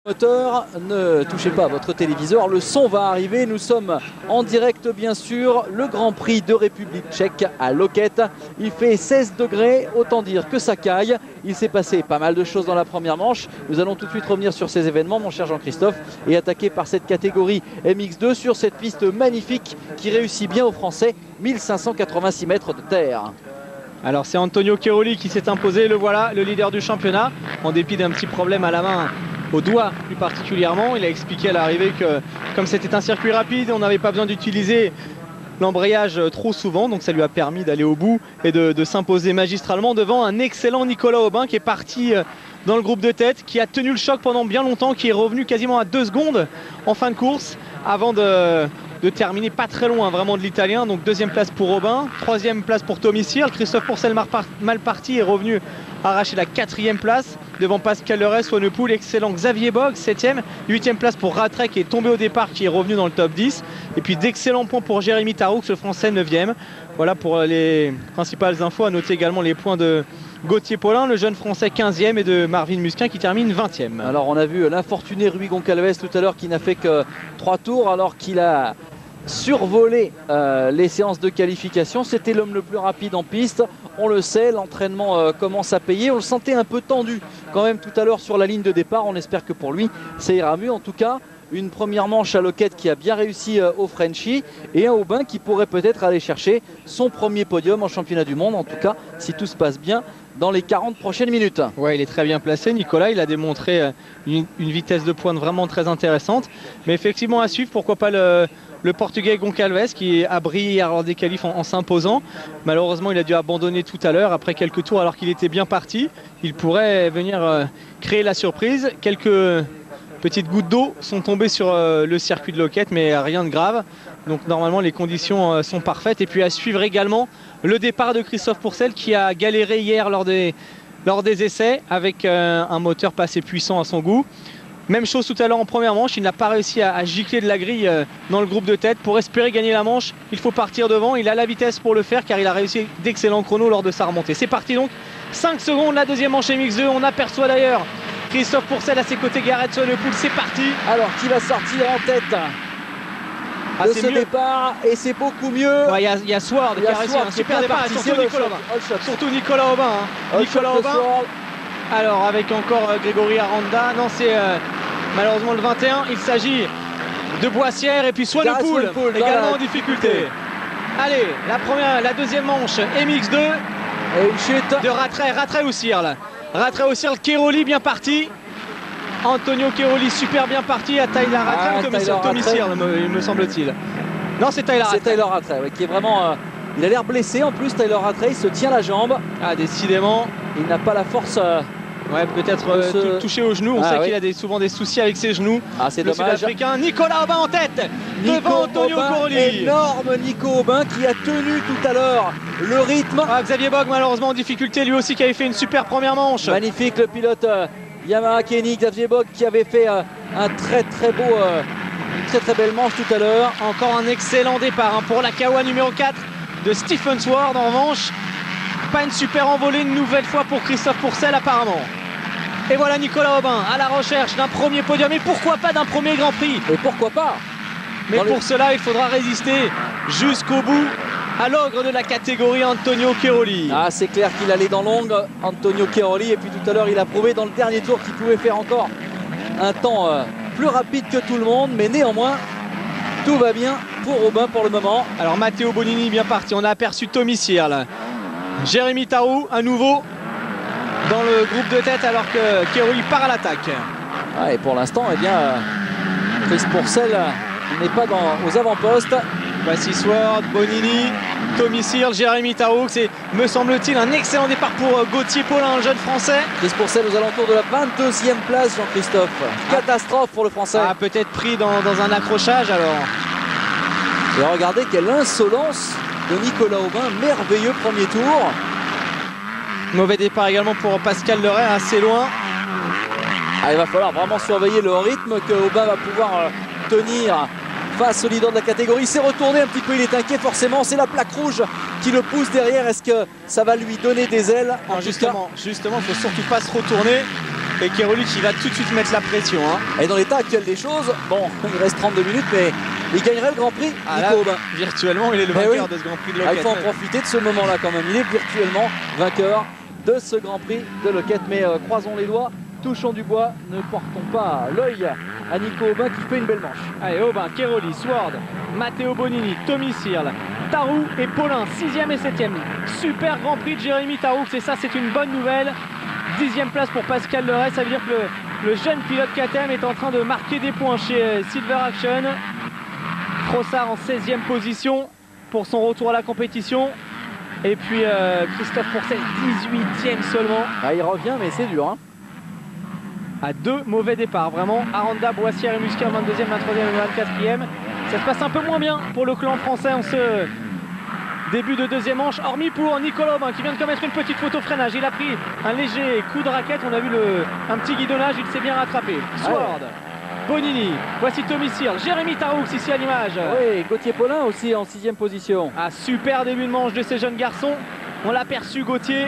Moteur, ne touchez pas à votre téléviseur, le son va arriver, nous sommes en direct bien sûr, le Grand Prix de République tchèque à Loket. Il fait 16 degrés, autant dire que ça caille. Il s'est passé pas mal de choses dans la première manche. Nous allons tout de suite revenir sur ces événements, mon cher Jean-Christophe, et attaquer par cette catégorie MX2 sur cette piste magnifique qui réussit bien aux Français, 1586 mètres de terre. Alors c'est Antonio Cairoli qui s'est imposé, le voilà, le leader du championnat, en dépit d'un petit problème à la main, au doigt plus particulièrement. Il a expliqué à l'arrivée que comme c'était un circuit rapide, on n'avait pas besoin d'utiliser l'embrayage trop souvent, donc ça lui a permis d'aller au bout et de s'imposer magistralement devant un excellent Nicolas Aubin qui est parti dans le groupe de tête, qui a tenu le choc pendant bien longtemps, qui est revenu quasiment à 2 secondes en fin de course avant de terminer pas très loin vraiment de l'italien. Donc deuxième place pour Aubin, troisième place pour Tommy Searle. Christophe Pourcel mal parti est revenu arracher la 4e place devant Pascal Leray, Swanepoel, excellent Xavier Bogg 7e, 8e place pour Rattray qui est tombé au départ, qui est revenu dans le top 10, et puis d'excellents points pour Jérémy Taroux, le français 9e. Voilà pour les principales infos. À noter également les points de Gauthier Paulin, le jeune français 15e, et de Marvin Musquin qui termine 20e. Alors on a vu l'infortuné Rui Goncalves tout à l'heure qui n'a fait que 3 tours alors qu'il a survolé les séances de qualification. C'était l'homme le plus rapide en piste, on le sait, l'entraînement commence à payer. On le sentait un peu tendu quand même tout à l'heure sur la ligne de départ. On espère que pour lui ça ira mieux. En tout cas, une première manche à Loket qui a bien réussi au Frenchie, et un Aubin qui pourrait peut-être aller chercher son premier podium en championnat du monde, en tout cas si tout se passe bien dans les 40 prochaines minutes. Ouais, il est très bien placé, Nicolas. Il a démontré une vitesse de pointe vraiment très intéressante. Mais effectivement à suivre, pourquoi pas le Portugais Goncalves qui a brillé lors des qualifs en s'imposant. Malheureusement, il a dû abandonner tout à l'heure après quelques tours alors qu'il était bien parti. Il pourrait venir créer la surprise. Quelques petites gouttes d'eau sont tombées sur le circuit de Loket, mais rien de grave. Donc normalement les conditions sont parfaites. Et puis à suivre également le départ de Christophe Pourcel qui a galéré hier lors des essais avec un moteur pas assez puissant à son goût. Même chose tout à l'heure en première manche, il n'a pas réussi à gicler de la grille dans le groupe de tête. Pour espérer gagner la manche, il faut partir devant. Il a la vitesse pour le faire car il a réussi d'excellents chronos lors de sa remontée. C'est parti donc, 5 secondes, la deuxième manche MX2. On aperçoit d'ailleurs Christophe Pourcel à ses côtés, Gareth Swanepoel. C'est parti. Alors qui va sortir en tête de ce départ, et c'est beaucoup mieux. Il y a Sword qui a réussi un super départ, surtout Nicolas Aubin. Surtout Nicolas Aubin. Nicolas Aubin. Alors avec encore Grégory Aranda. Non, c'est malheureusement le 21. Il s'agit de Boissière et puis Swanepoel également en difficulté. Allez, la deuxième manche MX2. Et une chute de Rattray ou Searle. Rattray ou Searle, Cairoli bien parti. Antonio Cairoli super bien parti, à Tyler Rattray ou Tommy Searle, il me semble-t-il. Non, c'est Tyler Rattray. C'est Tyler Rattray, qui est vraiment... il a l'air blessé en plus, Tyler Rattray, il se tient la jambe. Ah, décidément. Il n'a pas la force... ouais, peut-être touché au genou. On sait qu'il a souvent des soucis avec ses genoux. Ah, c'est dommage. Sud-Africain Nicolas Aubin en tête devant Antonio Cairoli. Énorme Nico Aubin qui a tenu tout à l'heure le rythme. Ah, Xavier Bogg malheureusement en difficulté, lui aussi qui avait fait une super première manche. Magnifique le pilote Yamaha Kenny, Xavier Bogg qui avait fait un très beau, une très belle manche tout à l'heure. Encore un excellent départ pour la Kawa numéro 4 de Stephen Sword. En revanche, pas une super envolée une nouvelle fois pour Christophe Pourcel apparemment. Et voilà Nicolas Aubin à la recherche d'un premier podium, et pourquoi pas d'un premier Grand Prix. Et pourquoi pas. Mais pour cela il faudra résister jusqu'au bout à l'ogre de la catégorie Antonio Cairoli. Ah, c'est clair qu'il allait dans l'ombre, Antonio Cairoli, et puis tout à l'heure il a prouvé dans le dernier tour qu'il pouvait faire encore un temps plus rapide que tout le monde, mais néanmoins tout va bien pour Aubin pour le moment. Alors Matteo Bonini bien parti, on a aperçu Tommy Searle, Jérémy Taroux à nouveau dans le groupe de tête alors que Cairoli part à l'attaque. Ah, et pour l'instant, eh bien, Chris Pourcel n'est pas aux avant-postes. Voici Sword, Bonini, Tommy Searle, Jérémy Taroux. C'est, me semble-t-il, un excellent départ pour Gauthier Paulin, un jeune français. Chris Pourcel aux alentours de la 22e place, Jean-Christophe. Catastrophe pour le français. Ah, peut-être pris dans un accrochage alors. Et regardez quelle insolence de Nicolas Aubin, merveilleux premier tour. Mauvais départ également pour Pascal Leray, assez loin. Ah, il va falloir vraiment surveiller le rythme que Aubin va pouvoir tenir face au leader de la catégorie. Il s'est retourné un petit peu, il est inquiet forcément. C'est la plaque rouge qui le pousse derrière. Est-ce que ça va lui donner des ailes? Justement, il ne faut surtout pas se retourner. Et Keroli qui va tout de suite mettre la pression. Hein. Et dans l'état actuel des choses, bon, il reste 32 minutes, mais il gagnerait le Grand Prix. Nico Aubin. Virtuellement, il est le vainqueur de ce Grand Prix de Loket. Il faut en profiter de ce moment-là quand même. Il est virtuellement vainqueur de ce Grand Prix de Loket. Mais croisons les doigts, touchons du bois, ne portons pas l'œil à Nico Aubin qui fait une belle manche. Allez, Aubin, Keroli, Sword, Matteo Bonini, Tommy Sirle, Tarou et Paulin, 6e et 7e. Super Grand Prix de Jérémy Tarou, et ça c'est une bonne nouvelle. 10e place pour Pascal Leray, ça veut dire que le jeune pilote KTM est en train de marquer des points chez Silver Action. Frossard en 16e position pour son retour à la compétition. Et puis Christophe Pourcel, 18e seulement. Ah, il revient, mais c'est dur. Hein. À 2 mauvais départs, vraiment. Aranda, Boissière et Musquin, 22e, 23e et 24e. Ça se passe un peu moins bien pour le clan français en ce début de deuxième manche, hormis pour Nicolas Aubin qui vient de commettre une petite faute au freinage. Il a pris un léger coup de raquette, on a vu un petit guidonnage, il s'est bien rattrapé. Sword, Bonini, voici Tommy Sirle, Jérémy Taroux ici à l'image. Oui, Gauthier Paulin aussi en 6e position. Ah, super début de manche de ces jeunes garçons. On l'a perçu, Gauthier,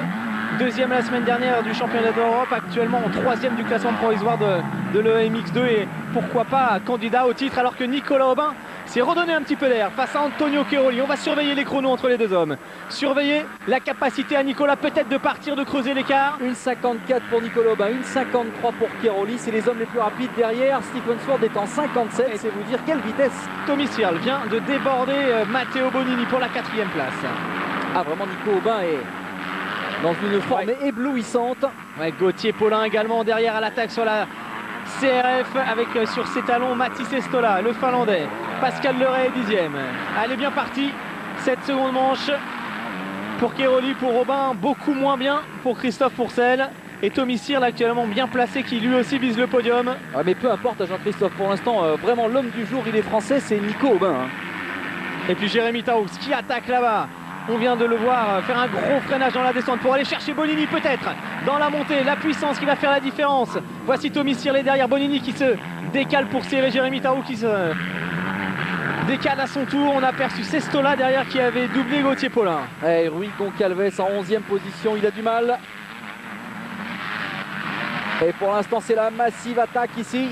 deuxième la semaine dernière du championnat d'Europe, actuellement en 3e du classement provisoire de l'EMX2 et pourquoi pas candidat au titre, alors que Nicolas Aubin s'est redonné un petit peu d'air face à Antonio Keroli. On va surveiller les chronos entre les deux hommes. Surveiller la capacité à Nicolas peut-être de partir, de creuser l'écart. 1,54 pour Nicolas Aubin, 1,53 pour Keroli. C'est les hommes les plus rapides derrière. Stephen Sword est en 57. C'est vous dire quelle vitesse. Tommy Sirle vient de déborder Matteo Bonini pour la 4e place. Ah, vraiment, Nico Aubin est dans une forme éblouissante. Ouais, Gauthier Paulin également derrière à l'attaque sur la CRF avec sur ses talons Mathis Estola, le Finlandais. Pascal Leray est 10e. Elle est bien partie cette seconde manche pour Keroli, pour Aubin, beaucoup moins bien pour Christophe Pourcel. Et Tommy Sirle actuellement bien placé qui lui aussi vise le podium. Ah, mais peu importe Jean-Christophe, pour l'instant vraiment l'homme du jour, il est français, c'est Nico Aubin. Hein. Et puis Jérémy Taroux qui attaque là-bas. On vient de le voir faire un gros freinage dans la descente pour aller chercher Bonini peut-être dans la montée, la puissance qui va faire la différence. Voici Tommy Sirle derrière Bonini qui se décale pour serrer Jérémy Taroux qui se décale à son tour. On a aperçu Sestola derrière qui avait doublé Gauthier Paulin. Et Rui Goncalves en 11e position, il a du mal. Et pour l'instant c'est la massive attaque ici.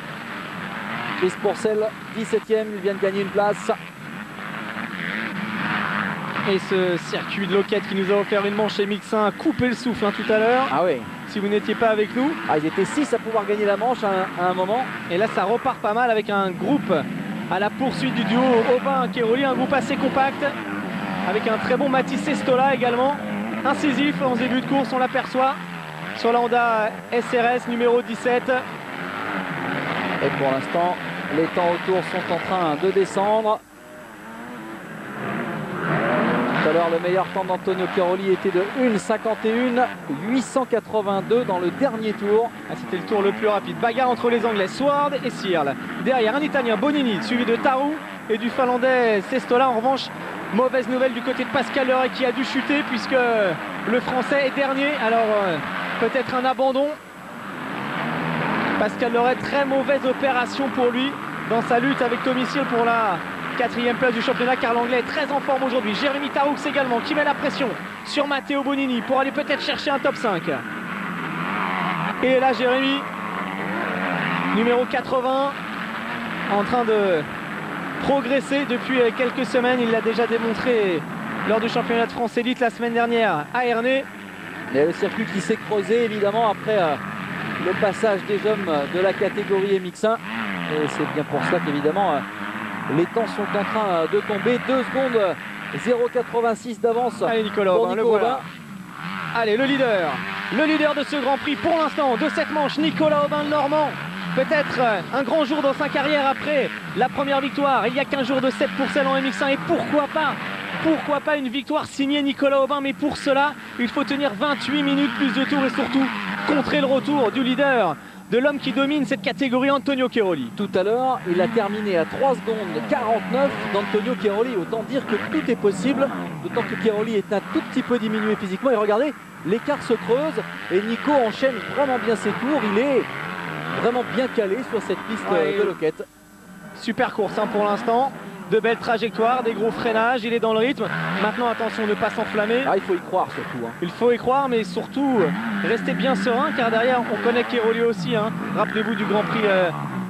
Chris Pourcel 17e, il vient de gagner une place. Et ce circuit de Loket qui nous a offert une manche MX1 a coupé le souffle tout à l'heure. Ah oui. Si vous n'étiez pas avec nous. Ah, ils étaient 6 à pouvoir gagner la manche à un moment. Et là ça repart pas mal avec un groupe à la poursuite du duo Aubin-Keroli, un groupe assez compact avec un très bon Mathis Estola également, incisif en début de course, on l'aperçoit sur la Honda SRS numéro 17. Et pour l'instant les temps autour sont en train de descendre. Tout à l'heure, le meilleur temps d'Antonio Keroli était de 1,51 882 dans le dernier tour. Ah, c'était le tour le plus rapide. Bagarre entre les Anglais, Sword et Sirle. Derrière, un Italien, Bonini, suivi de Taroux et du Finlandais Sestola. En revanche, mauvaise nouvelle du côté de Pascal Leray qui a dû chuter puisque le Français est dernier. Alors, peut-être un abandon. Pascal Leray, très mauvaise opération pour lui dans sa lutte avec Tommy Sirle pour la 4e place du championnat, car l'anglais est très en forme aujourd'hui. Jérémy Taroux également qui met la pression sur Matteo Bonini pour aller peut-être chercher un top 5. Et là Jérémy, numéro 80, en train de progresser depuis quelques semaines. Il l'a déjà démontré lors du championnat de France Élite la semaine dernière à Ernée. Il y a le circuit qui s'est creusé évidemment après le passage des hommes de la catégorie MX1. Et c'est bien pour ça qu'évidemment les temps sont en train de tomber. 2 secondes 0,86 d'avance. Allez Nicolas Aubin, le voilà. Allez, le leader de ce Grand Prix pour l'instant de cette manche, Nicolas Aubin le Normand. Peut-être un grand jour dans sa carrière après la première victoire il y a 15 jours de 7 pour celle en MX1. Et pourquoi pas une victoire signée Nicolas Aubin. Mais pour cela il faut tenir 28 minutes plus de tours et surtout contrer le retour du leader, de l'homme qui domine cette catégorie, Antonio Keroli. Tout à l'heure, il a terminé à 3 secondes 49 d'Antonio Keroli. Autant dire que tout est possible, d'autant que Keroli est un tout petit peu diminué physiquement. Et regardez, l'écart se creuse et Nico enchaîne vraiment bien ses tours. Il est vraiment bien calé sur cette piste de Loket. Super course pour l'instant. de belles trajectoires, des gros freinages, il est dans le rythme. Maintenant attention de ne pas s'enflammer. Ah, il faut y croire surtout. Hein. Il faut y croire, mais surtout rester bien serein, car derrière on connaît Cairoli aussi. Hein. Rappelez-vous du Grand Prix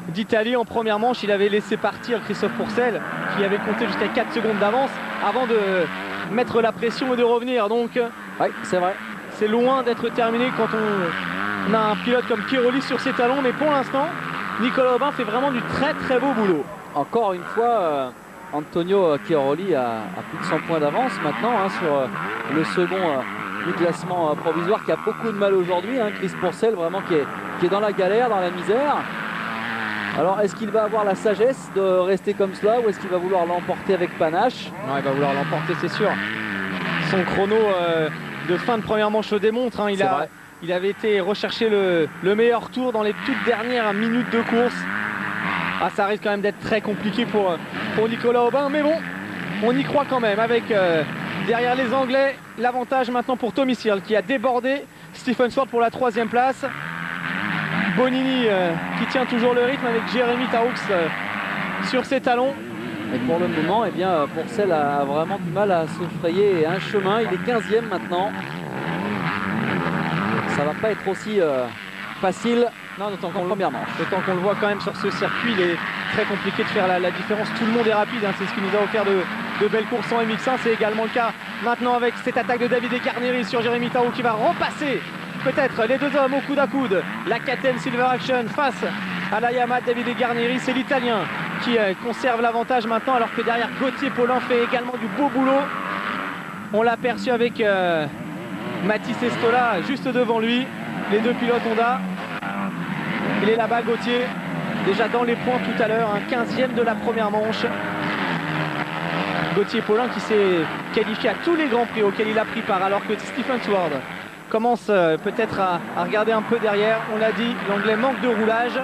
d'Italie en première manche, il avait laissé partir Christophe Pourcel, qui avait compté jusqu'à 4 secondes d'avance avant de mettre la pression et de revenir. Donc oui, c'est vrai. C'est loin d'être terminé quand on a un pilote comme Cairoli sur ses talons, mais pour l'instant, Nicolas Aubin fait vraiment du très très beau boulot. Encore une fois, Antonio Cairoli a plus de 100 points d'avance maintenant hein, sur le second du classement provisoire, qui a beaucoup de mal aujourd'hui. Hein, Chris Pourcel vraiment qui est dans la galère, dans la misère. Alors est-ce qu'il va avoir la sagesse de rester comme cela, ou est-ce qu'il va vouloir l'emporter avec panache? Non, il va vouloir l'emporter, c'est sûr. Son chrono de fin de première manche le démontre. Hein, il avait été rechercher le meilleur tour dans les toutes dernières minutes de course. Ah, ça risque quand même d'être très compliqué pour Nicolas Aubin, mais bon, on y croit quand même avec derrière les Anglais l'avantage maintenant pour Tommy Searle qui a débordé Stephen Sword pour la 3e place. Bonini qui tient toujours le rythme avec Jérémy Taroux sur ses talons. Et pour le moment, eh bien, Pourcel a vraiment du mal à se frayer un chemin. Il est 15e maintenant. Ça va pas être aussi facile. Non, d'autant qu'on le voit quand même sur ce circuit, il est très compliqué de faire la différence. Tout le monde est rapide, hein. C'est ce qui nous a offert de belles courses en MX1. C'est également le cas maintenant avec cette attaque de Davide Carneri sur Jérémy Taroux qui va repasser peut-être les deux hommes au coude à coude. La KTM Silver Action face à la Yamaha Davide Carneri. C'est l'Italien qui conserve l'avantage maintenant, alors que derrière Gauthier Paulin fait également du beau boulot. On l'a aperçu avec Mathis Estola juste devant lui. Les deux pilotes Honda. Il est là-bas, Gauthier, déjà dans les points tout à l'heure, un 15e de la première manche. Gauthier Paulin qui s'est qualifié à tous les grands prix auxquels il a pris part, alors que Stephen Sword commence peut-être à regarder un peu derrière. On l'a dit, l'Anglais manque de roulage,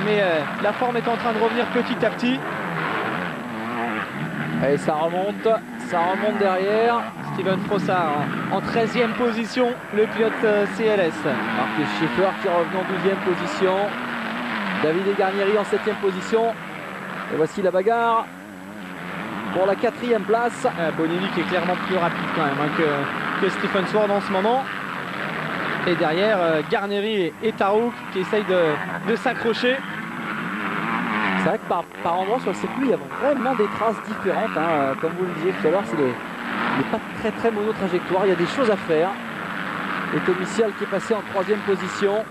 mais la forme est en train de revenir petit à petit. Et ça remonte derrière. Steven Frossard en 13e position, le pilote CLS. Marcus Schiffer qui revient en 12e position. Davide Garnieri en 7e position. Et voici la bagarre pour la 4e place. Bonini qui est clairement plus rapide quand même hein, que Stephen Sword en ce moment. Et derrière, Garnieri et Taroux qui essayent de s'accrocher. C'est vrai que par endroits sur le circuit, il y a vraiment des traces différentes. Hein. Comme vous le disiez tout à l'heure, il n'est pas très mono-trajectoire. Il y a des choses à faire. Et Tommy Searle qui est passé en 3e position.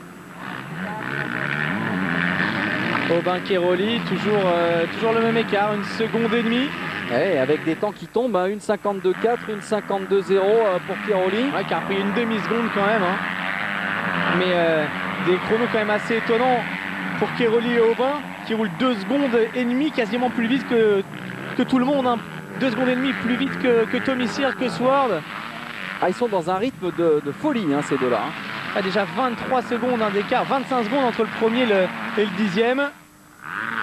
Aubin Cairoli, toujours le même écart, 1,5 seconde. Et avec des temps qui tombent, hein, 1,52,4, 1,52,0 pour Cairoli. Ouais, qui a pris une demi-seconde quand même. Hein. Mais des chronos quand même assez étonnants pour Cairoli et Aubin, qui roulent 2,5 secondes, quasiment plus vite que tout le monde. Hein. 2,5 secondes plus vite que Tommy Searle, que Sword. Ah, ils sont dans un rythme de folie, hein, ces deux-là. Hein. Ah, déjà 23 secondes hein, d'écart, 25 secondes entre le premier et le 10e.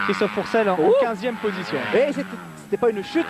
Christophe Pourcel en 15e position. Et c'était pas une chute.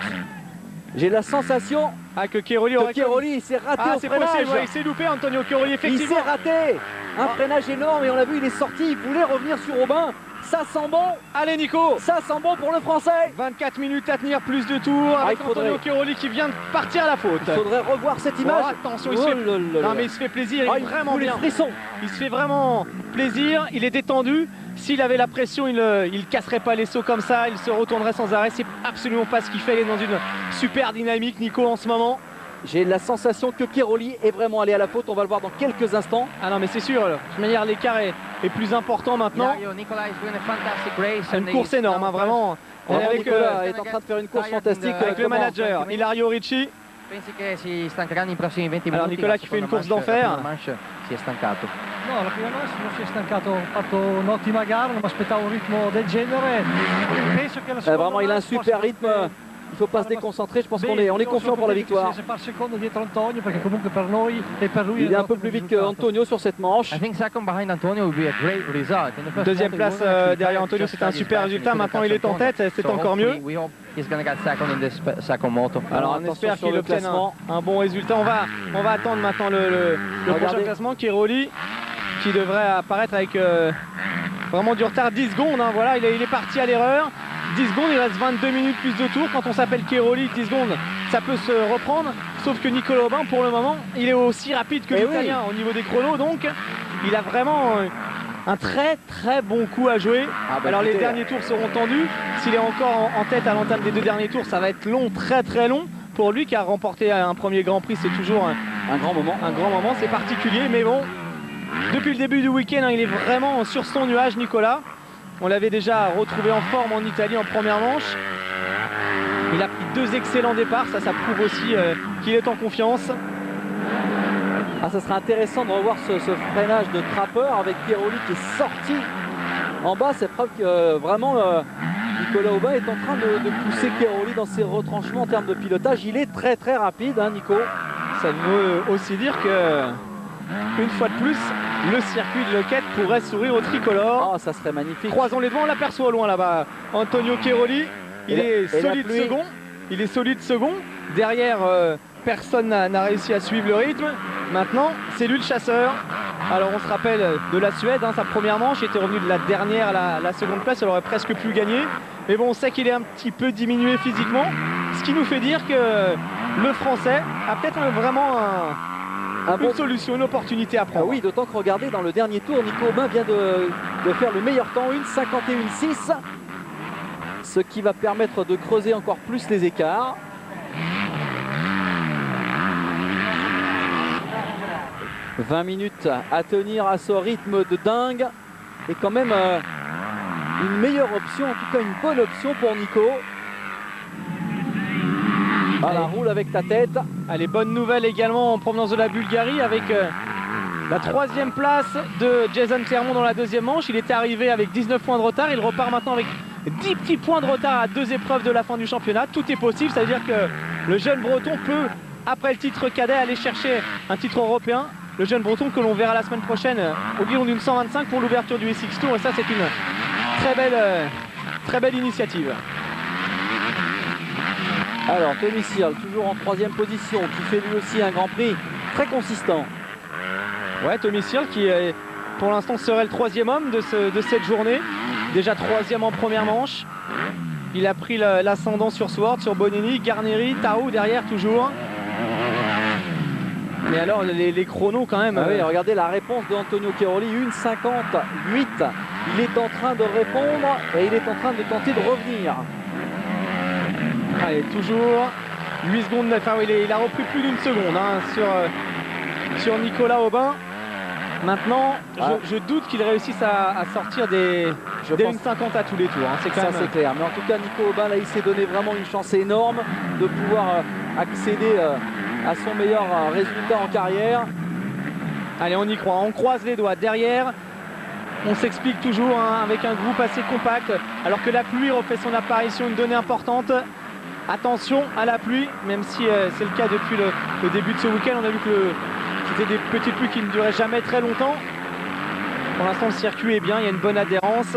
J'ai la sensation que Cairoli s'est raté au c'est freinage. Possible, ouais, il s'est loupé Antonio Cairoli, effectivement. Il s'est raté. Un freinage énorme et on l'a vu, il est sorti, il voulait revenir sur Aubin. Ça sent bon. Allez Nico, ça sent bon pour le Français. 24 minutes à tenir, plus de tours avec Antonio Cairoli qui vient de partir à la faute. Il faudrait revoir cette image. Attention, non mais il se fait plaisir, il est vraiment bien. Frisson. Il se fait vraiment plaisir, il est détendu. S'il avait la pression, il casserait pas les sauts comme ça, il se retournerait sans arrêt. C'est absolument pas ce qu'il fait, il est dans une super dynamique Nico en ce moment. J'ai la sensation que Cairoli est vraiment allé à la faute, on va le voir dans quelques instants. Ah non mais c'est sûr, de toute manière l'écart est plus important maintenant. Une course énorme, hein, vraiment. Nicolas est en train de faire une course fantastique avec le manager Ilario Ricci. Alors Nicolas qui fait une course d'enfer. No, la prima manche non si è stancato, ha fatto un'ottima gara, non mi aspettavo un ritmo del genere. Penso che la seconda vraiment il a un super rythme. Il ne faut pas se déconcentrer, je pense qu'on est confiant pour la victoire. Il est un peu plus vite qu'Antonio sur cette manche. Deuxième place derrière Antonio, c'est un super résultat. Maintenant il est en tête, c'est encore mieux. Alors on espère qu'il obtienne un bon résultat. On va attendre maintenant le prochain classement. Cairoli qui devrait apparaître avec vraiment du retard, 10 secondes. Hein. Voilà, il est parti à l'erreur. 10 secondes, il reste 22 minutes plus de tours. Quand on s'appelle Cairoli, 10 secondes, ça peut se reprendre. Sauf que Nicolas Aubin, pour le moment, il est aussi rapide que l'Italien au niveau des chronos. Donc, il a vraiment un très très bon coup à jouer. Alors les derniers tours seront tendus. S'il est encore en tête à l'entame des 2 derniers tours, ça va être long, très très long. Pour lui qui a remporté un premier Grand Prix, c'est toujours un grand moment. Un grand moment, c'est particulier. Mais bon, depuis le début du week-end, il est vraiment sur son nuage, Nicolas. On l'avait déjà retrouvé en forme en Italie en première manche. Il a pris 2 excellents départs, ça prouve aussi qu'il est en confiance. Ça serait intéressant de revoir ce freinage de Trapper avec Cairoli qui est sorti en bas. C'est preuve que vraiment Nicolas Aubin est en train de pousser Cairoli dans ses retranchements en termes de pilotage. Il est très très rapide, Nico. Ça veut aussi dire que, une fois de plus, le circuit de Loket pourrait sourire au tricolore. Ça serait magnifique. Croisons les doigts, on l'aperçoit au loin là-bas. Antonio Cairoli, il est solide second. Il est solide second. Derrière, personne n'a réussi à suivre le rythme. Maintenant, c'est lui le chasseur. Alors on se rappelle de la Suède, sa première manche, il était revenu de la dernière à la seconde place, il aurait presque pu gagner. Mais bon, on sait qu'il est un petit peu diminué physiquement, ce qui nous fait dire que le Français a peut-être vraiment une solution, une opportunité à prendre. Oui, d'autant que regardez, dans le dernier tour, Nico Aubin vient de faire le meilleur temps, 1,51,6, ce qui va permettre de creuser encore plus les écarts. « 20 minutes à tenir à ce rythme de dingue. Et quand même une meilleure option, en tout cas une bonne option pour Nico. Roule avec ta tête. Allez, bonne nouvelle également en provenance de la Bulgarie avec la 3e place de Jason Clermont dans la 2e manche. Il était arrivé avec 19 points de retard. Il repart maintenant avec 10 petits points de retard à 2 épreuves de la fin du championnat. Tout est possible, ça veut dire que le jeune Breton peut, après le titre cadet, aller chercher un titre européen. Le jeune Breton que l'on verra la semaine prochaine au guidon d'une 125 pour l'ouverture du SX Tour. Et ça, c'est une très belle initiative. Alors, Tommy Searle, toujours en 3e position, qui fait lui aussi un Grand Prix très consistant. Ouais, Tommy Searle qui, pour l'instant, serait le 3e homme de cette journée. Déjà 3e en première manche. Il a pris l'ascendant sur Swart, sur Bonini, Garneri, Tarou derrière toujours. Mais alors les chronos quand même. Regardez la réponse de Antonio Cairoli, 1,58. Il est en train de répondre et il est en train de tenter de revenir. Allez, toujours 8 secondes. Il a repris plus d'une seconde sur Nicolas Aubin. Maintenant, je doute qu'il réussisse à sortir des 1,50 à tous les tours. C'est clair. Mais en tout cas, Nico Aubin, là, il s'est donné vraiment une chance énorme de pouvoir accéder à son meilleur résultat en carrière. Allez, on y croit, on croise les doigts. Derrière, on s'explique toujours avec un groupe assez compact, alors que la pluie refait son apparition, une donnée importante. Attention à la pluie, même si c'est le cas depuis le début de ce week-end. On a vu que c'était des petites pluies qui ne duraient jamais très longtemps. Pour l'instant, le circuit est bien, il y a une bonne adhérence.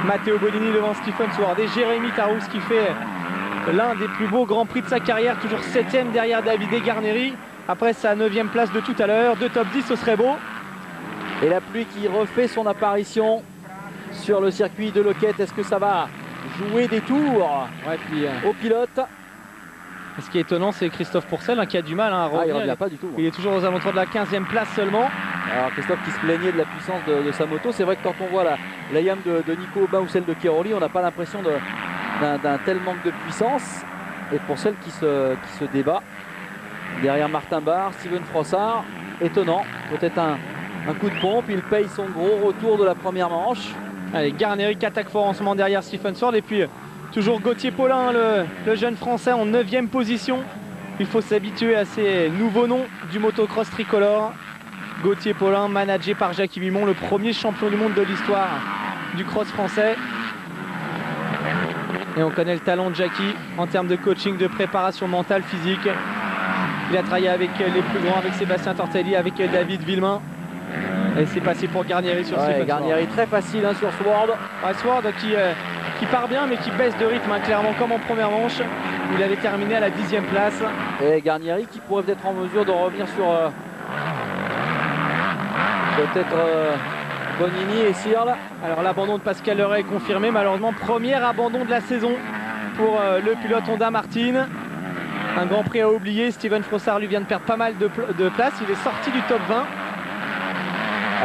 Matteo Bonini devant Stephen Sward et Jérémy Tarous qui fait l'un des plus beaux Grands Prix de sa carrière, toujours 7e derrière Davide Garneri. Après sa 9e place de tout à l'heure, 2 top 10, ce serait beau. Et la pluie qui refait son apparition sur le circuit de Loket. Est-ce que ça va jouer des tours au pilote? Ce qui est étonnant, c'est Christophe Pourcel qui a du mal à revenir. Il ne revient pas du tout. Il est toujours aux alentours de la 15e place seulement. Alors Christophe qui se plaignait de la puissance de sa moto. C'est vrai que quand on voit la YAM de Nico Aubin ou celle de Cairoli, on n'a pas l'impression d'un tel manque de puissance. Et pour celle qui se débat derrière Martin Barre, Steven Frossard, étonnant, peut-être un coup de pompe. Il paye son gros retour de la première manche. Allez, Garneri qui attaque fort en ce moment derrière Stephen Sward. Et puis toujours Gauthier Paulin, le jeune français en 9e position. Il faut s'habituer à ces nouveaux noms du motocross tricolore. Gauthier Paulin, managé par Jackie Vimon, le premier champion du monde de l'histoire du cross français. Et on connaît le talent de Jackie en termes de coaching, de préparation mentale, physique. Il a travaillé avec les plus grands, avec Sébastien Tortelli, avec David Villemain. Et c'est passé pour Garnieri sur Stephen Garnieri très facile sur Sward. Sward qui part bien mais qui baisse de rythme clairement comme en première manche. Il avait terminé à la 10e place. Et Garnieri qui pourrait peut-être en mesure de revenir sur peut-être Bonini et Searle. Alors l'abandon de Pascal Leray est confirmé, malheureusement premier abandon de la saison pour le pilote Honda Martin. Un Grand Prix à oublier, Steven Frossard lui vient de perdre pas mal de place, il est sorti du top 20.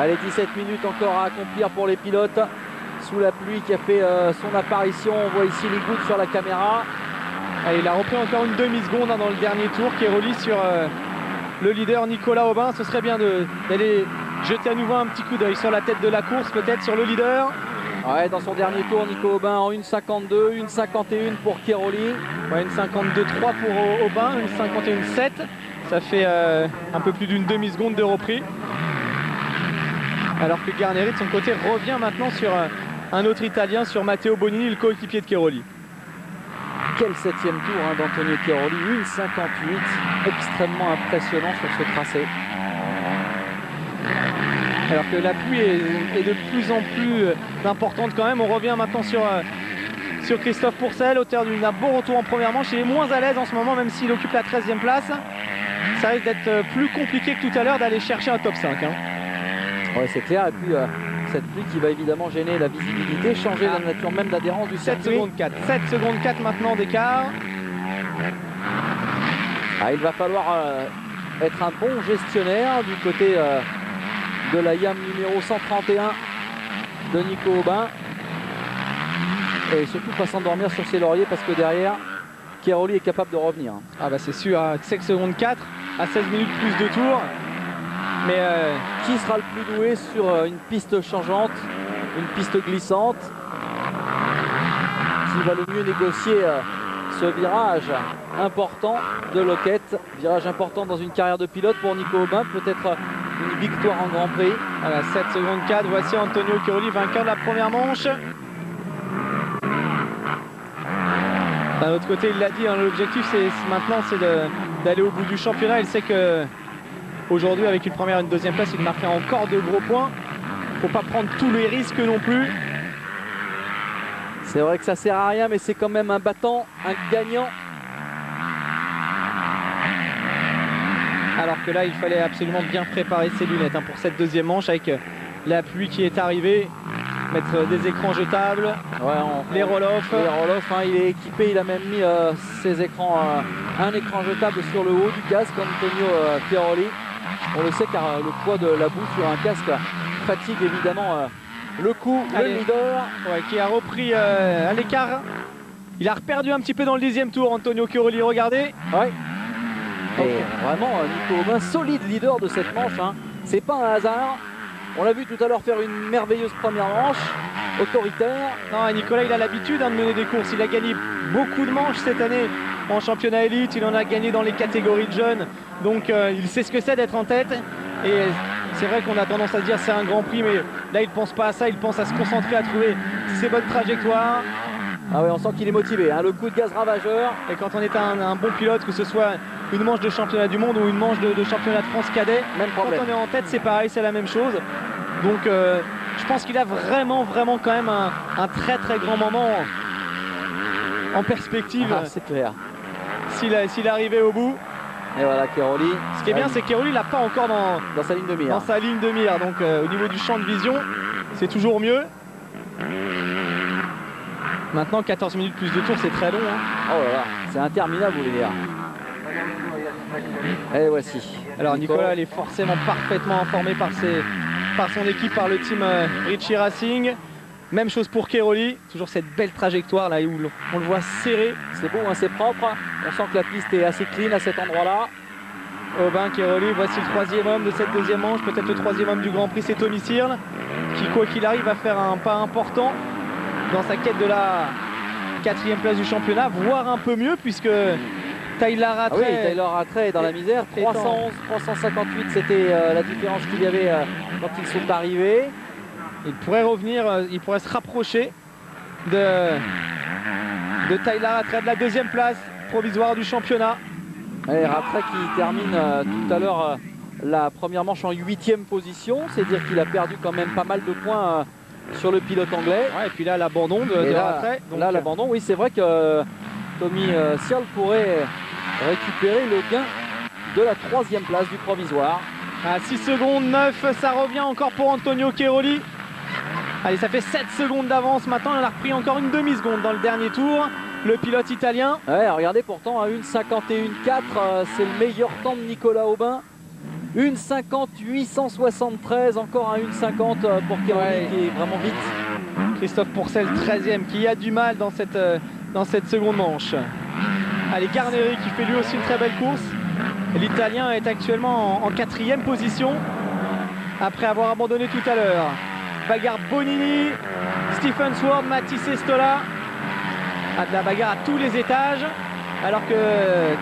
Allez, 17 minutes encore à accomplir pour les pilotes sous la pluie qui a fait son apparition. On voit ici les gouttes sur la caméra. Allez, il a repris encore une demi-seconde dans le dernier tour. Cairoli sur le leader Nicolas Aubin. Ce serait bien d'aller jeter à nouveau un petit coup d'œil sur la tête de la course, peut-être sur le leader. Ouais, dans son dernier tour, Nico Aubin en 1,52, 1,51 pour Cairoli. Ouais, 1,52,3 pour Aubin, 1,51,7. Ça fait un peu plus d'une demi-seconde de repris. Alors que Garneri de son côté revient maintenant sur un autre Italien, sur Matteo Bonini, le coéquipier de Cairoli. Quel 7e tour d'Antonio Cairoli, 1,58, extrêmement impressionnant sur ce tracé. Alors que la pluie est de plus en plus importante quand même. On revient maintenant sur Christophe Pourcel, auteur d'un bon retour en première manche. Il est moins à l'aise en ce moment, même s'il occupe la 13e place. Ça risque d'être plus compliqué que tout à l'heure d'aller chercher un top 5. Ouais, c'est clair. Et puis cette pluie qui va évidemment gêner la visibilité, changer la nature même d'adhérence du 7 circuit. secondes 4. 7 secondes 4 maintenant d'écart. Il va falloir être un bon gestionnaire du côté de la YAM numéro 131 de Nico Aubin. Et surtout pas s'endormir sur ses lauriers parce que derrière, Cairoli est capable de revenir. Ah bah c'est sûr, 7 secondes 4 à 16 minutes plus de tours. Mais qui sera le plus doué sur une piste changeante, une piste glissante? Qui va le mieux négocier ce virage important de Loket? Virage important dans une carrière de pilote pour Nico Aubin, peut-être une victoire en Grand Prix. Voilà, 7 secondes 4, voici Antonio Cairoli, vainqueur de la première manche. D'un autre côté, il l'a dit, l'objectif maintenant c'est d'aller au bout du championnat. Il sait que aujourd'hui, avec une première et une deuxième place, il marquera encore de gros points. Il ne faut pas prendre tous les risques non plus. C'est vrai que ça sert à rien, mais c'est quand même un battant, un gagnant. Alors que là, il fallait absolument bien préparer ses lunettes pour cette deuxième manche avec la pluie qui est arrivée. Mettre des écrans jetables, les roll-off. Il est équipé, il a même mis ses écrans, un écran jetable sur le haut du casque, Antonio Cairoli. On le sait car le poids de la boue sur un casque fatigue évidemment le coup, le leader. Ouais, qui a repris à l'écart. Il a reperdu un petit peu dans le 10e tour, Antonio Cairoli, regardez. Ouais. Et vraiment Nico Aubin, solide leader de cette manche. C'est pas un hasard. On l'a vu tout à l'heure faire une merveilleuse première manche, autoritaire. Non, Nicolas, il a l'habitude de mener des courses. Il a gagné beaucoup de manches cette année en championnat élite. Il en a gagné dans les catégories de jeunes. Donc il sait ce que c'est d'être en tête. Et c'est vrai qu'on a tendance à se dire c'est un Grand Prix, mais là il ne pense pas à ça. Il pense à se concentrer, à trouver ses bonnes trajectoires. Ah oui, on sent qu'il est motivé, le coup de gaz ravageur. Et quand on est un bon pilote, que ce soit une manche de championnat du monde ou une manche de championnat de France cadet, même problème. Quand on est en tête, c'est pareil, c'est la même chose. Donc je pense qu'il a vraiment quand même un très grand moment en perspective. C'est clair. S'il arrivait au bout. Et voilà Cairoli. Ce qui est bien, c'est que Cairoli l'a pas encore dans sa ligne de mire. Dans sa ligne de mire. Donc au niveau du champ de vision, c'est toujours mieux. Maintenant 14 minutes plus de tours, c'est très long. Oh là là, c'est interminable, vous voulez dire. Et voici. Alors Nicolas, il est forcément parfaitement informé par son équipe, par le team Ricci Racing. Même chose pour Cairoli, toujours cette belle trajectoire là où on le voit serré. C'est beau, c'est propre. On sent que la piste est assez clean à cet endroit-là. Aubin, Cairoli, voici le troisième homme de cette deuxième manche. Peut-être le troisième homme du Grand Prix, c'est Tommy Searle, qui quoi qu'il arrive va faire un pas important dans sa quête de la 4e place du championnat, voire un peu mieux puisque Tyler Rattray est dans la misère. 311, 358, c'était la différence qu'il y avait quand ils sont arrivés. Il pourrait revenir, il pourrait se rapprocher de Tyler Rattray de la 2e place provisoire du championnat. Et Rattray qui termine tout à l'heure la première manche en 8e position, c'est dire qu'il a perdu quand même pas mal de points sur le pilote anglais. Et puis là l'abandon de Rattray. Là l'abandon, oui, c'est vrai que Tommy Searle pourrait récupérer le gain de la 3e place du provisoire. À 6 secondes 9, ça revient encore pour Antonio Cairoli. Allez, ça fait 7 secondes d'avance maintenant. Il en a repris encore une demi-seconde dans le dernier tour. Le pilote italien. Ouais, regardez pourtant à 1,51,4, c'est le meilleur temps de Nicolas Aubin. 1,50,873, encore à 1,50 pour Cairoli qui est vraiment vite. Christophe Pourcel 13e qui a du mal dans cette seconde manche. Allez, Garneri qui fait lui aussi une très belle course. L'Italien est actuellement en 4e position après avoir abandonné tout à l'heure. Bagarre Bonini, Stephen Sword, Matisse Estola. De la bagarre à tous les étages, alors que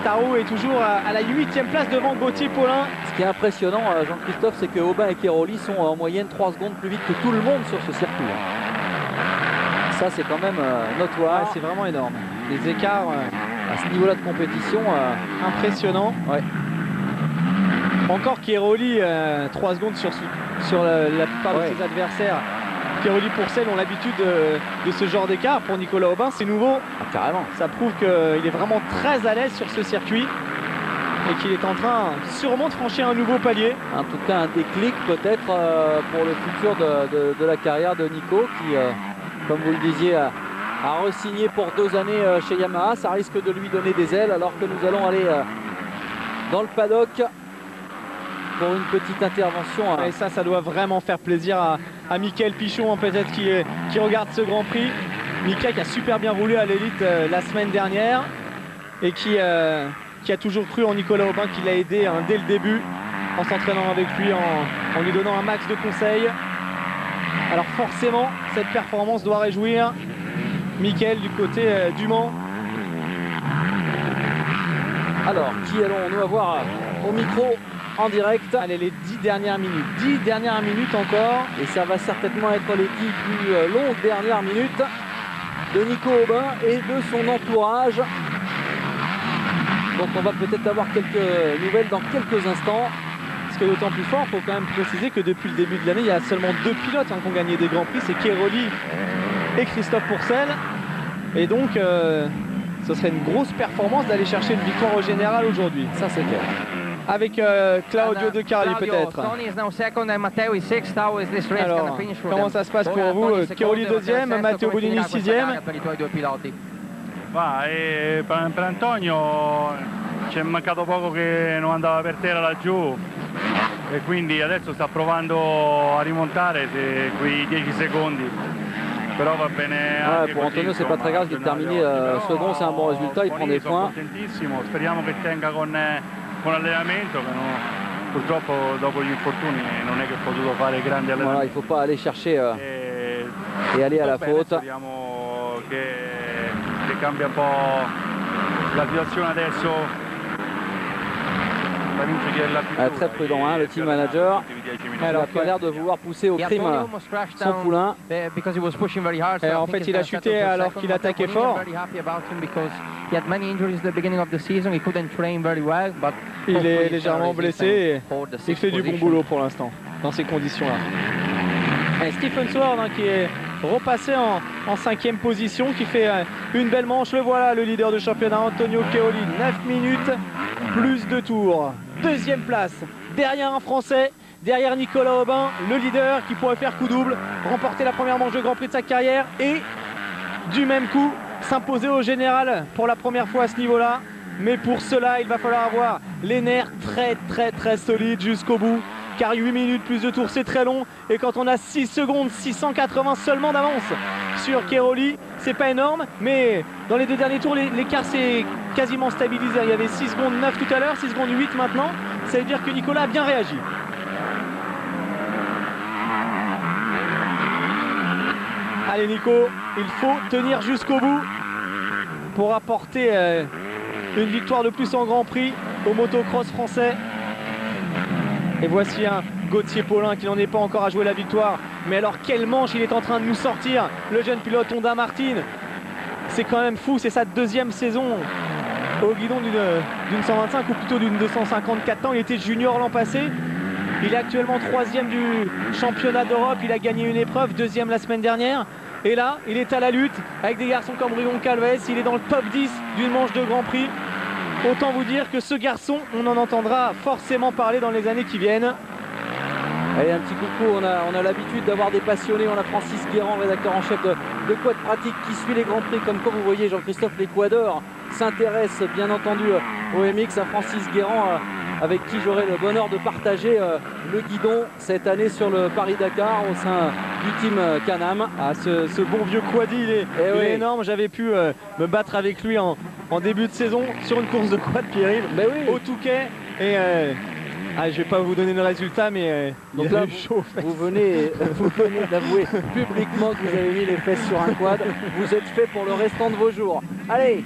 Taro est toujours à la 8e place devant Gauthier Paulin. Ce qui est impressionnant, Jean-Christophe, c'est que Aubin et Cairoli sont en moyenne 3 secondes plus vite que tout le monde sur ce circuit. Ça, c'est quand même notoire. Ouais, c'est vraiment énorme. Les écarts à ce niveau-là de compétition, impressionnant. Ouais. Encore Cairoli, 3 secondes sur la plupart de ses adversaires. Cairoli Pourcel ont l'habitude de ce genre d'écart. Pour Nicolas Aubin, c'est nouveau. Ah, carrément. Ça prouve qu'il est vraiment très à l'aise sur ce circuit et qu'il est en train sûrement de franchir un nouveau palier. En tout cas, un déclic peut-être pour le futur de la carrière de Nico qui, comme vous le disiez, a re-signé pour 2 années chez Yamaha. Ça risque de lui donner des ailes alors que nous allons aller dans le paddock pour une petite intervention. Et ça doit vraiment faire plaisir à Mickaël Pichon, peut-être qui regarde ce Grand Prix. Mickaël qui a super bien roulé à l'élite la semaine dernière et qui a toujours cru en Nicolas Aubin, qui l'a aidé dès le début en s'entraînant avec lui, en lui donnant un max de conseils. Alors forcément, cette performance doit réjouir Mickaël du côté du Mans. Alors, qui allons-nous avoir au micro en direct? Allez, les 10 dernières minutes. 10 dernières minutes encore. Et ça va certainement être les 10 plus longues dernières minutes de Nico Aubin et de son entourage. Donc on va peut-être avoir quelques nouvelles dans quelques instants. Ce qui est d'autant plus fort, il faut quand même préciser que depuis le début de l'année, il y a seulement 2 pilotes qui ont gagné des Grands Prix. C'est Cairoli et Christophe Pourcel. Et donc, ce serait une grosse performance d'aller chercher une victoire au général aujourd'hui. Ça, c'est clair. Avec Claudio De Carli peut-être. Alors, comment ça se passe pour vous? Cairoli 2e, Matteo Bonini 6e. Per Antonio ci è mancato poco che non andava per terra laggiù e quindi adesso sta provando a rimontare quei 10 secondi. Però va bene anche pour Antonio, c'est pas très grave de terminer second, c'est un bon résultat, il prend des points. Contentissimo, speriamo che tenga con l'allenamento, che purtroppo dopo gli infortuni non è che ha potuto fare grandi allenamenti. Voilà, il ne faut pas aller chercher et aller à la faute. Speriamo che cambia un po' la situazione adesso. Très prudent, hein, le team manager. Alors, il a l'air de vouloir pousser au crime son poulain. Et en fait, il a chuté alors qu'il attaquait fort. Il est légèrement blessé et il fait du bon boulot pour l'instant dans ces conditions-là. Et Stephen Sword qui est repassé en 5e position, qui fait une belle manche. Le voilà, le leader du championnat, Antonio Cairoli, 9 minutes, plus de tours. 2e place, derrière un Français, derrière Nicolas Aubin, le leader qui pourrait faire coup double, remporter la première manche de Grand Prix de sa carrière et du même coup s'imposer au général pour la première fois à ce niveau-là. Mais pour cela, il va falloir avoir les nerfs très solides jusqu'au bout. Car 8 minutes plus de tours, c'est très long. Et quand on a 6 secondes, 680 seulement d'avance sur Cairoli, c'est pas énorme. Mais dans les 2 derniers tours, l'écart s'est quasiment stabilisé. Il y avait 6 secondes 9 tout à l'heure, 6 secondes 8 maintenant. Ça veut dire que Nicolas a bien réagi. Allez Nico, il faut tenir jusqu'au bout pour apporter une victoire de plus en Grand Prix au motocross français. Et voici un Gauthier Paulin qui n'en est pas encore à jouer la victoire. Mais alors quelle manche il est en train de nous sortir, le jeune pilote Honda Martin. C'est quand même fou, c'est sa 2e saison au guidon d'une 125 ou plutôt d'une 254 ans. Il était junior l'an passé. Il est actuellement 3e du championnat d'Europe. Il a gagné une épreuve, 2e la semaine dernière. Et là, il est à la lutte avec des garçons comme Rigon Calves. Il est dans le top 10 d'une manche de Grand Prix. Autant vous dire que ce garçon, on en entendra forcément parler dans les années qui viennent. Allez, un petit coucou, on a l'habitude d'avoir des passionnés. On a Francis Guérand, rédacteur en chef de Quad Pratique, qui suit les Grands Prix. Comme vous voyez, Jean-Christophe, les quadeurs s'intéresse bien entendu au MX, à Francis Guérand, avec qui j'aurai le bonheur de partager le guidon cette année sur le Paris-Dakar au sein du team Can-Am. Ah, ce bon vieux quaddy, il est énorme. J'avais pu me battre avec lui en début de saison sur une course de quad, Pierre-Yves, oui. au Touquet. Et je vais pas vous donner le résultat, mais donc là, vous venez d'avouer publiquement que vous avez mis les fesses sur un quad. Vous êtes fait pour le restant de vos jours. Allez,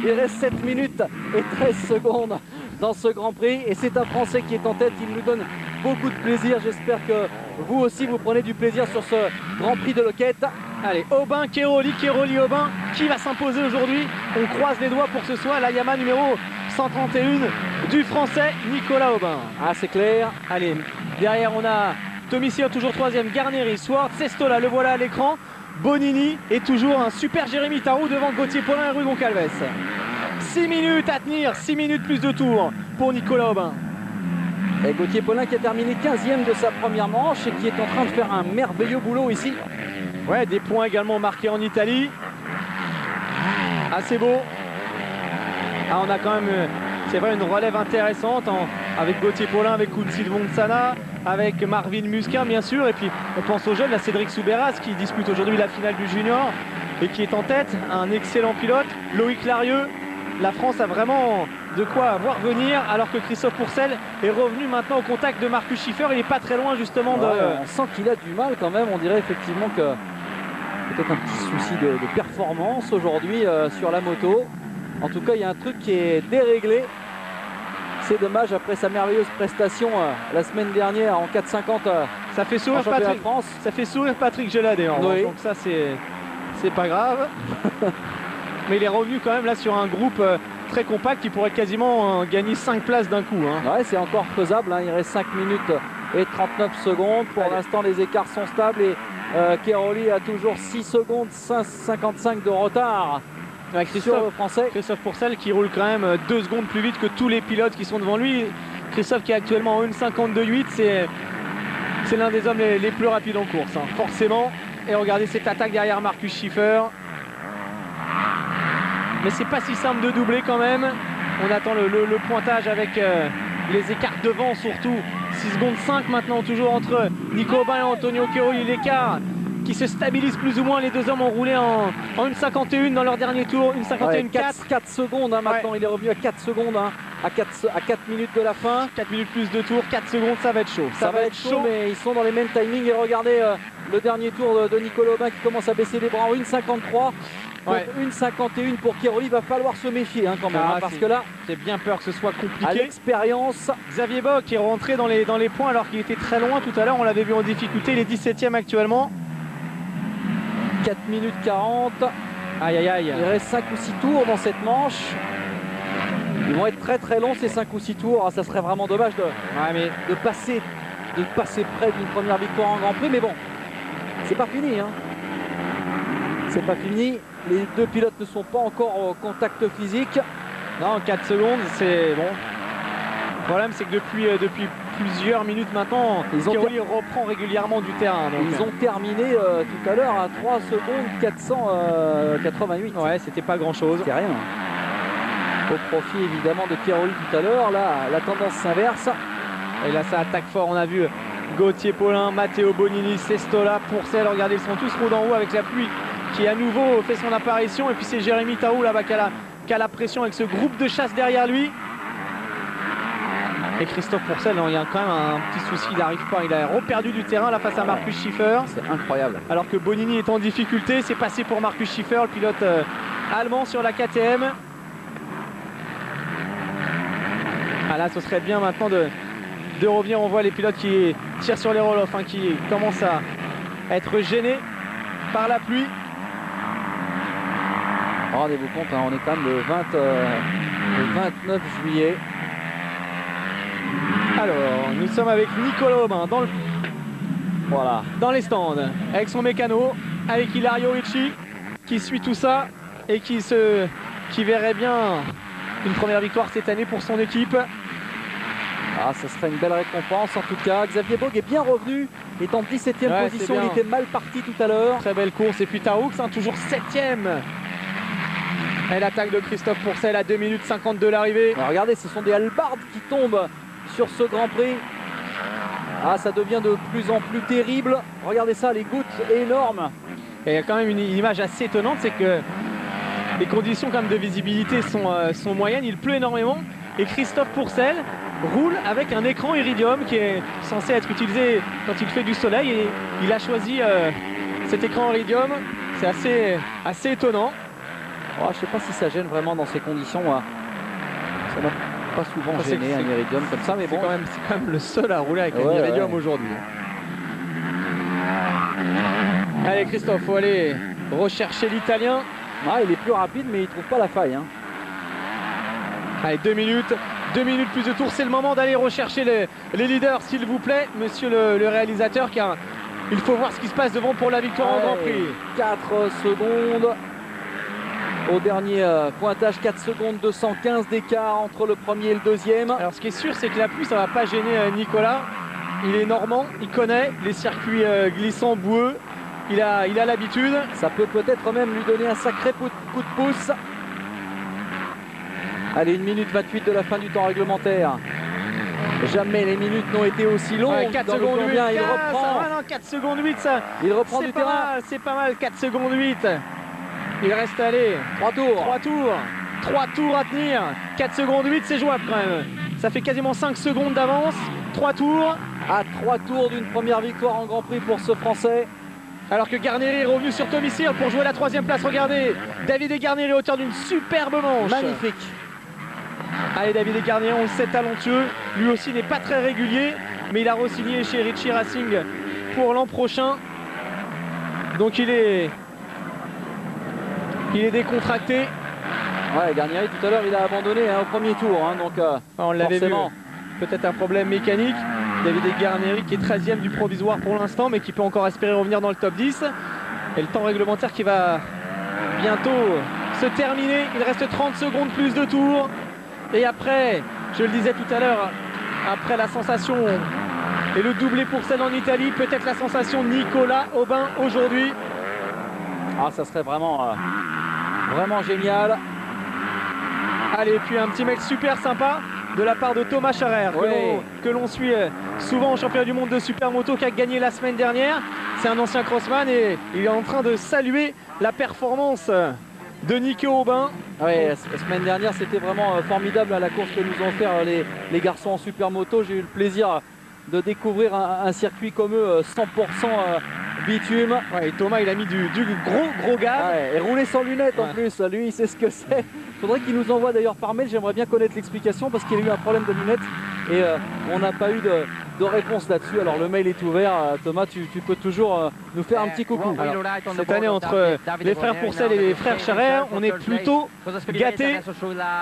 il reste 7 minutes et 13 secondes dans ce Grand Prix. Et c'est un Français qui est en tête. Il nous donne beaucoup de plaisir. J'espère que vous aussi, vous prenez du plaisir sur ce Grand Prix de Loquette. Allez, Aubin, Keroli, Aubin, qui va s'imposer aujourd'hui? On croise les doigts pour que ce soit la Yamaha numéro 131 du Français Nicolas Aubin. Ah, c'est clair. Allez, derrière on a Tomisio, toujours 3e, Garneri, Swart, Sestola, le voilà à l'écran, Bonini et toujours un super Jérémy Tarou devant Gauthier Paulin et Rui Goncalves. 6 minutes à tenir, 6 minutes plus de tours pour Nicolas Aubin. Et Gauthier Paulin qui a terminé 15e de sa première manche et qui est en train de faire un merveilleux boulot ici. Ouais, des points également marqués en Italie. Assez beau. Ah, on a quand même, c'est vrai, une relève intéressante avec Gauthier Paulin, avec Kunzi de Montsana, avec Marvin Musquin bien sûr, et puis on pense aux jeunes, là Cédric Souberas qui dispute aujourd'hui la finale du junior et qui est en tête, un excellent pilote, Loïc Larieux. La France a vraiment de quoi voir venir, alors que Christophe Pourcel est revenu maintenant au contact de Marcus Schiffer. Il n'est pas très loin justement de... On sent qu'il a du mal quand même, on dirait effectivement que peut-être un petit souci de performance aujourd'hui sur la moto. En tout cas, il y a un truc qui est déréglé. C'est dommage, après sa merveilleuse prestation la semaine dernière en 4,50. Ça fait sourire Patrick. France. Ça fait sourire Patrick Gelade. Oui. Donc ça, c'est pas grave. Mais il est revenu quand même là sur un groupe très compact qui pourrait quasiment gagner 5 places d'un coup. Ouais, c'est encore faisable. Il reste 5 minutes et 39 secondes. Pour l'instant, les écarts sont stables et Keroli a toujours 6 secondes 55 de retard. Avec sur le Français. Christophe Pourcel qui roule quand même 2 secondes plus vite que tous les pilotes qui sont devant lui. Christophe qui est actuellement en 1,52,8, c'est l'un des hommes les plus rapides en course, forcément. Et regardez cette attaque derrière Marcus Schiffer. Mais c'est pas si simple de doubler quand même. On attend le pointage avec les écarts devant surtout. 6 secondes 5 maintenant toujours entre Nico Aubin et Antonio Keroli. L'écart qui se stabilise plus ou moins. Les deux hommes ont roulé en 1,51 dans leur dernier tour. 1,51,4. 4 secondes maintenant. Ouais. Il est revenu à 4 secondes. À 4 minutes de la fin. 4 minutes plus de tours, 4 secondes, ça va être chaud. Ça va être chaud, mais ils sont dans les mêmes timings. Et regardez le dernier tour de Nicolas Aubin qui commence à baisser les bras en 1,53. Ouais. 1,51 pour Keroli. Il va falloir se méfier quand même. Parce que là, j'ai bien peur que ce soit compliqué. À l'expérience. Xavier Bock est rentré dans les points alors qu'il était très loin tout à l'heure. On l'avait vu en difficulté. Il est 17e actuellement. 4 minutes 40. Aïe aïe aïe. Il reste 5 ou 6 tours dans cette manche. Ils vont être très très longs ces 5 ou 6 tours. Ça serait vraiment dommage de passer près d'une première victoire en Grand Prix. Mais bon, c'est pas fini. C'est pas fini. Les deux pilotes ne sont pas encore au contact physique. Non, 4 secondes, c'est bon. Le problème, c'est que depuis plusieurs minutes maintenant, Keroli reprend régulièrement du terrain. Donc. Ils ont terminé tout à l'heure à 3 secondes 488. Ouais, c'était pas grand chose. C'est rien. Au profit évidemment de Keroli tout à l'heure. Là, la tendance s'inverse. Et là, ça attaque fort. On a vu Gauthier Paulin, Matteo Bonini, Sestola, Pourcel. Regardez, ils sont tous roulés en haut avec la pluie qui à nouveau fait son apparition. Et puis c'est Jérémy Tarou là-bas qui a la pression avec ce groupe de chasse derrière lui. Et Christophe Pourcel, il y a quand même un petit souci, il n'arrive pas. Il a reperdu du terrain là face à Marcus Schiffer. C'est incroyable. Alors que Bonini est en difficulté, c'est passé pour Marcus Schiffer, le pilote allemand sur la KTM. Ah là, ce serait bien maintenant de revenir. On voit les pilotes qui tirent sur les roll-off, qui commencent à être gênés par la pluie. Rendez-vous compte, on est quand même le 29 juillet. Alors, nous sommes avec Nicolas Aubin dans les stands, avec son mécano, avec Ilario Ricci qui suit tout ça et qui verrait bien une première victoire cette année pour son équipe. Ah, ça serait une belle récompense en tout cas. Xavier Bogue est bien revenu, est en 17e position, il était mal parti tout à l'heure. Très belle course, et puis Taroux, hein, toujours 7e. Et l'attaque de Christophe Pourcel à 2 minutes 52 l'arrivée. Regardez, ce sont des hallebardes qui tombent sur ce Grand Prix. Ah, ça devient de plus en plus terrible. Regardez ça, les gouttes énormes. Et il y a quand même une image assez étonnante, c'est que les conditions quand même de visibilité sont moyennes, il pleut énormément. Et Christophe Pourcel roule avec un écran iridium qui est censé être utilisé quand il fait du soleil. Et il a choisi cet écran iridium. C'est assez étonnant. Oh, je ne sais pas si ça gêne vraiment dans ces conditions. Ça n'a pas souvent gêné un iridium comme ça, mais bon. C'est quand même le seul à rouler avec un iridium aujourd'hui. Allez Christophe, faut aller rechercher l'Italien. Ah, il est plus rapide, mais il ne trouve pas la faille. Allez, 2 minutes plus de tours. C'est le moment d'aller rechercher les leaders, s'il vous plaît, monsieur le réalisateur, car il faut voir ce qui se passe devant pour la victoire en Grand Prix. 4 secondes. Au dernier pointage, 4 secondes 215 d'écart entre le premier et le deuxième. Alors ce qui est sûr, c'est que la pluie, ça va pas gêner Nicolas. Il est normand, il connaît les circuits glissants, boueux. Il a l'habitude. Ça peut peut-être même lui donner un sacré coup de pouce. Allez, 1 minute 28 de la fin du temps réglementaire. Jamais les minutes n'ont été aussi longues. 4 secondes 8, il reprend. 4 secondes 8, ça. Il reprend du terrain. C'est pas mal, 4 secondes 8. Il reste à aller 3 tours à tenir. 4 secondes 8, c'est jouable quand même. Ça fait quasiment 5 secondes d'avance. 3 tours. À 3 tours d'une première victoire en Grand Prix pour ce Français. Alors que Garnieri est revenu sur Tommy Searle pour jouer la 3e place. Regardez, Davide Garnieri auteur d'une superbe manche. Magnifique. Allez, Davide Garnieri, on le sait, talentueux. Lui aussi n'est pas très régulier, mais il a re-signé chez Ritchie Racing pour l'an prochain. Donc il est décontracté. Ouais, Garnieri tout à l'heure il a abandonné au premier tour. Donc on l'avait vu. Peut-être un problème mécanique. Davide Garnieri qui est 13e du provisoire pour l'instant, mais qui peut encore espérer revenir dans le top 10. Et le temps réglementaire qui va bientôt se terminer. Il reste 30 secondes plus de tours. Et après, je le disais tout à l'heure, après la sensation et le doublé pour celle en Italie, peut-être la sensation Nicolas Aubin aujourd'hui. Ah, ça serait vraiment génial. Allez, puis un petit mec super sympa de la part de Thomas Charrer, que l'on suit souvent au championnat du monde de supermoto, qui a gagné la semaine dernière. C'est un ancien crossman et il est en train de saluer la performance de Nico Aubin. Oui, la semaine dernière c'était vraiment formidable à la course que nous ont offert les garçons en supermoto. J'ai eu le plaisir de découvrir un circuit comme eux, 100% bitume. Ouais, et Thomas il a mis du gros gars. Et rouler sans lunettes en plus, lui il sait ce que c'est. Il faudrait qu'il nous envoie d'ailleurs par mail, j'aimerais bien connaître l'explication parce qu'il a eu un problème de lunettes et on n'a pas eu de réponse là-dessus. Alors le mail est ouvert, Thomas, tu peux toujours nous faire un petit coucou. Alors, cette année entre les frères Pourcel et les frères Charrer, on est plutôt gâtés.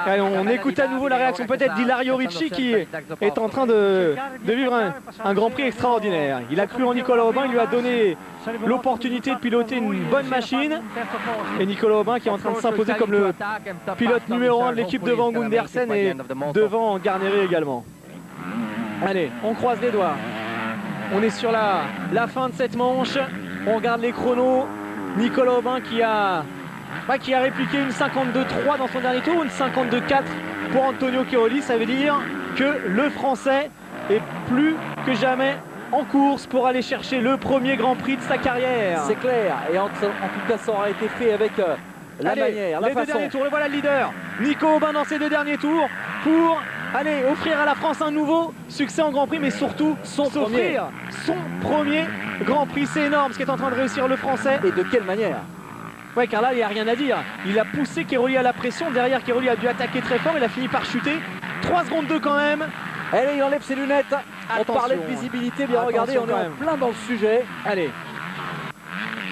On écoute à nouveau la réaction peut-être d'Hilario Ricci qui est en train de vivre un Grand Prix extraordinaire. Il a cru en Nicolas Aubin, il lui a donné l'opportunité de piloter une bonne machine. Et Nicolas Aubin qui est en train de s'imposer comme le pilote numéro 1 de l'équipe devant Gundersen et devant Garnieri également. Allez, on croise les doigts. On est sur la fin de cette manche. On regarde les chronos. Nicolas Aubin qui a répliqué une 52.3 dans son dernier tour, une 52.4 pour Antonio Chiaroli. Ça veut dire que le Français est plus que jamais en course pour aller chercher le premier Grand Prix de sa carrière. C'est clair. Et en tout cas, ça aura été fait avec la manière, la façon. Les 2 derniers tours, le voilà le leader. Nico Aubin dans ses 2 derniers tours pour aller offrir à la France un nouveau succès en Grand Prix, mais surtout s'offrir son premier Grand Prix. C'est énorme ce qu'est en train de réussir le Français. Et de quelle manière? Ouais, car là, il n'y a rien à dire. Il a poussé Chiaroli à la pression. Derrière, Chiaroli a dû attaquer très fort. Il a fini par chuter. 3 secondes 2 quand même. Allez, il enlève ses lunettes. On parlait de visibilité. Bien regardez, on est en plein dans le sujet. Allez.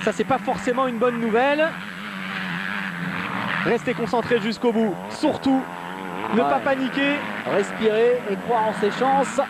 Ça, c'est pas forcément une bonne nouvelle. Restez concentrés jusqu'au bout. Surtout, ne pas paniquer. Respirer et croire en ses chances.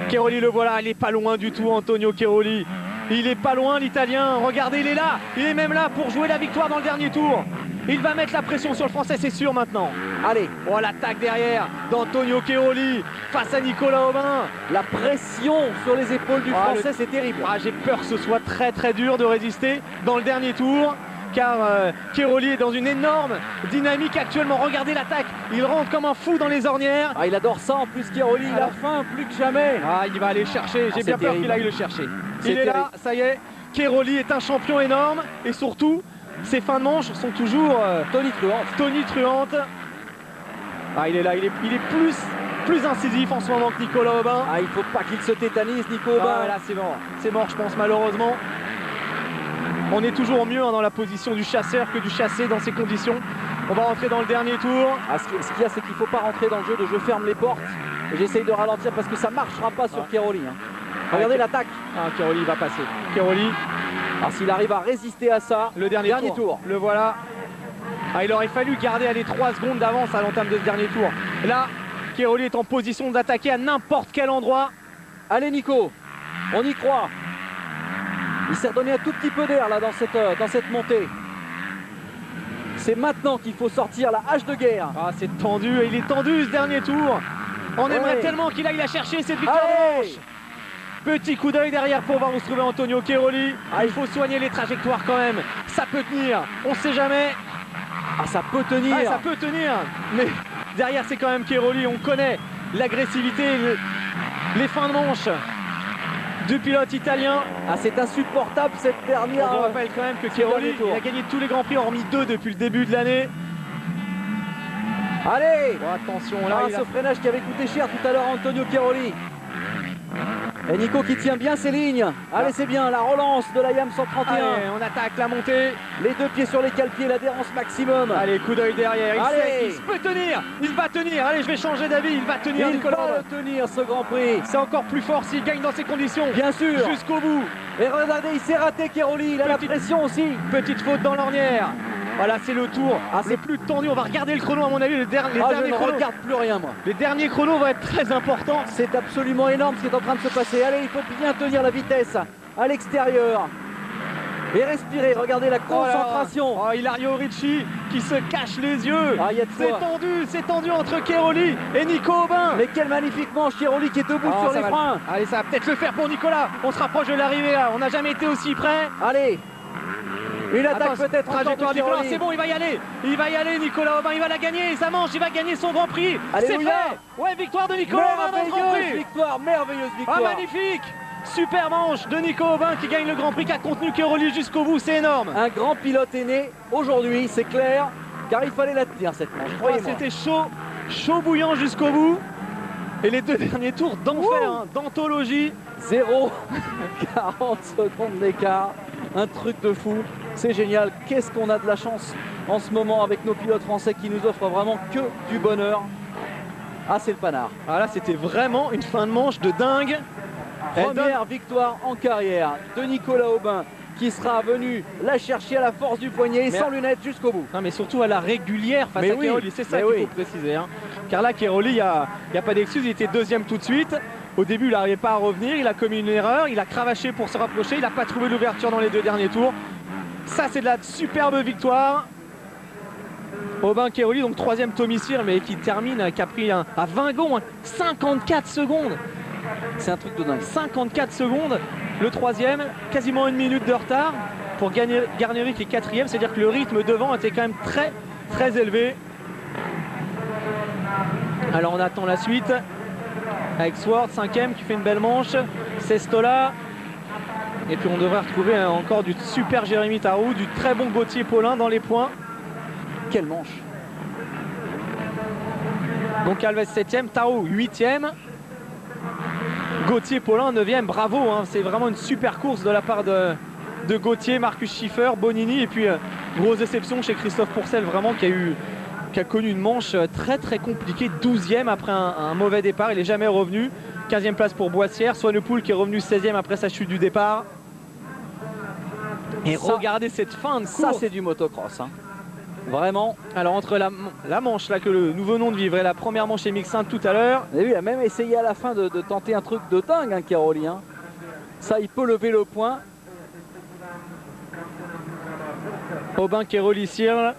Chiaroli, le voilà. Il est pas loin du tout, Antonio Chiaroli. Il est pas loin, l'Italien. Regardez, il est là. Il est même là pour jouer la victoire dans le dernier tour. Il va mettre la pression sur le Français, c'est sûr maintenant. Allez, Oh, l'attaque derrière d'Antonio Cairoli face à Nicolas Aubin. la pression sur les épaules du Ah, Français, c'est terrible. Ah, j'ai peur que ce soit très dur de résister dans le dernier tour. Car Cairoli est dans une énorme dynamique actuellement. Regardez l'attaque, il rentre comme un fou dans les ornières. Ah, il adore ça en plus, Cairoli, il a Alors- faim plus que jamais. Ah, il va aller chercher, j'ai c'est bien peur terrible. qu'il aille le chercher. C'est Il est là, terrible. ça y est. Cairoli est un champion énorme et surtout, ses fins de manche sont toujours tonitruantes. Ah, il est là, il est plus incisif en ce moment que Nicolas Aubin. Ah, il faut pas qu'il se tétanise, Nico Ah, Aubin. là, c'est mort, je pense, malheureusement. On est toujours mieux dans la position du chasseur que du chassé dans ces conditions. On va rentrer dans le dernier tour. Ah, ce qu'il y a, c'est qu'il ne faut pas rentrer dans le jeu de je ferme les portes. Et j'essaye de ralentir parce que ça ne marchera pas sur Cairoli. Hein. Regardez Ah, l'attaque. Ah, Cairoli va passer. Cairoli, Alors s'il arrive à résister à ça, le dernier tour. Le voilà. Ah, il aurait fallu garder les 3 secondes d'avance à l'entame de ce dernier tour. Là, Cairoli est en position d'attaquer à n'importe quel endroit. allez Nico, on y croit. Il s'est redonné un tout petit peu d'air là dans cette montée. C'est maintenant qu'il faut sortir la hache de guerre. Ah, c'est tendu, et il est tendu ce dernier tour. On aimerait Ouais. tellement qu'il aille la chercher cette victoire de Allez, manche. Petit coup d'œil derrière pour voir où se trouvait Antonio Cairoli. Ah, il faut soigner les trajectoires quand même. Ça peut tenir, on sait jamais. ah, ça peut tenir. Ah, ça peut tenir, mais derrière c'est quand même Cairoli. On connaît l'agressivité, les fins de manche du pilote italien. Ah, c'est insupportable cette On dernière. vous rappelle quand même que ce Cairoli dernier tour. a gagné tous les grands prix hormis 2 depuis le début de l'année. Allez, Bon, attention là, ah, il a- ce freinage qui avait coûté cher tout à l'heure à Antonio Cairoli. Et Nico qui tient bien ses lignes. Allez, c'est bien, la relance de la YAM 131. Allez, on attaque la montée. Les 2 pieds sur les cale-pieds, l'adhérence maximum. Allez, coup d'œil derrière, il Allez. sait qu'il peut tenir, il va tenir. Allez, je vais changer d'avis, il va tenir Il Nicolas va Aubin. le tenir ce Grand Prix. C'est encore plus fort s'il gagne dans ces conditions. Bien sûr. Jusqu'au bout. Et regardez, il s'est raté Cairoli, il a Petite- la pression aussi. Petite faute dans l'ornière. Voilà, c'est le tour le plus tendu. On va regarder le chrono, à mon avis, les Ah, je derniers ne chronos. regarde plus rien moi. Les derniers chronos vont être très importants. C'est absolument énorme ce qui est en train de se passer. Allez, il faut bien tenir la vitesse à l'extérieur. Et respirer, regardez la concentration. Oh, Ilario Ricci qui se cache les yeux. Ah, il y a de quoi. C'est tendu entre Cairoli et Nico Aubin. Mais quel magnifique manche, Cairoli qui est debout Ah, sur ça les va freins. Allez, ça va peut-être le faire pour Nicolas. On se rapproche de l'arrivée là. On n'a jamais été aussi près. Allez, une attaque Attention, peut-être encore de trajectoire Nicolas. Cairoli. C'est bon, il va y aller. Il va y aller, Nicolas Aubin. Il va la gagner. Ça mange. Il va gagner son Grand Prix. C'est Alléluia. fait. Ouais, victoire de Nicolas Aubin dans le Grand Merveilleuse Prix. victoire, merveilleuse Ah, victoire. magnifique. Super manche de Nico Aubin qui gagne le Grand Prix, qui a contenu Cairoli jusqu'au bout. C'est énorme. Un grand pilote est né aujourd'hui, c'est clair, car il fallait la tenir cette manche, Ah, croyez-moi. c'était chaud bouillant jusqu'au bout. Et les 2 derniers tours d'enfer, hein, d'anthologie. 0,40 secondes d'écart, un truc de fou, c'est génial. Qu'est-ce qu'on a de la chance en ce moment avec nos pilotes français qui nous offrent vraiment que du bonheur. Ah, c'est le panard. Ah là, c'était vraiment une fin de manche de dingue. Elle donne- Première victoire en carrière de Nicolas Aubin qui sera venu la chercher à la force du poignet et Mais- sans lunettes jusqu'au bout. Non, mais surtout à la régulière face Mais à oui, Cairoli, c'est ça mais qu'il oui. faut préciser. Hein. Car là, Cairoli, il n'y a pas d'excuse, il était 2e tout de suite. Au début, il n'arrivait pas à revenir, il a commis une erreur, il a cravaché pour se rapprocher, il n'a pas trouvé l'ouverture dans les 2 derniers tours. Ça, c'est de la superbe victoire. Aubin Cairoli, donc 3e Tommy Sir, mais qui termine, qui a pris à 20 gonds, 54 secondes. C'est un truc de dingue. 54 secondes, le 3e, quasiment 1 minute de retard pour Garneri qui est 4e, c'est-à-dire que le rythme devant était quand même très élevé. Alors on attend la suite avec Swart, 5e, qui fait une belle manche, Sestola, et puis on devrait retrouver encore du super Jérémy Tarou, du très bon Gauthier Paulin dans les points. Quelle manche. Donc Alves 7e, Tarou 8e, Gauthier Paulin 9e, bravo, hein, c'est vraiment une super course de la part de Gauthier, Marcus Schiffer, Bonini, et puis grosse déception chez Christophe Pourcel, vraiment qui a connu une manche très compliquée, 12e après un mauvais départ, il n'est jamais revenu. 15e place pour Boissière, Swanepoel qui est revenu 16e après sa chute du départ. Et Ça- regardez cette fin de course. Ça, c'est du motocross. Hein. Vraiment. Alors entre la manche là que nous venons de vivre et la première manche MX1 tout à l'heure, Vous avez vu, il a même essayé à la fin de tenter un truc de dingue, hein, Cairoli. Hein. Ça, il peut lever le point. Aubin Cairoli Sir,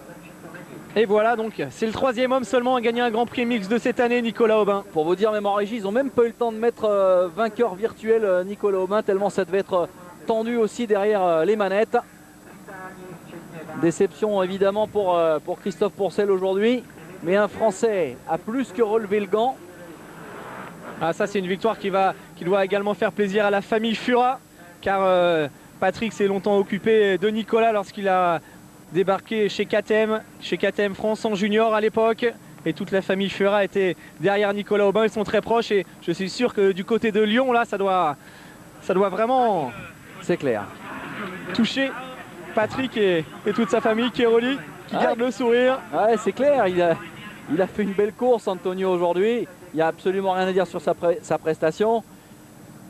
Et voilà, donc c'est le 3e homme seulement à gagner un Grand Prix mix de cette année, Nicolas Aubin. Pour vous dire, même en régie, ils n'ont même pas eu le temps de mettre vainqueur virtuel Nicolas Aubin, tellement ça devait être tendu aussi derrière les manettes. Déception évidemment pour Christophe Pourcel aujourd'hui, mais un Français a plus que relevé le gant. Ah, ça c'est une victoire qui doit également faire plaisir à la famille Fura, car Patrick s'est longtemps occupé de Nicolas lorsqu'il a débarqué chez KTM France en junior à l'époque, et toute la famille Fura était derrière Nicolas Aubin. Ils sont très proches et je suis sûr que du côté de Lyon là ça doit vraiment, c'est clair, toucher Patrick et toute sa famille. Keroli qui garde le sourire. Ouais, c'est clair, il a fait une belle course Antonio aujourd'hui, il n'y a absolument rien à dire sur sa prestation.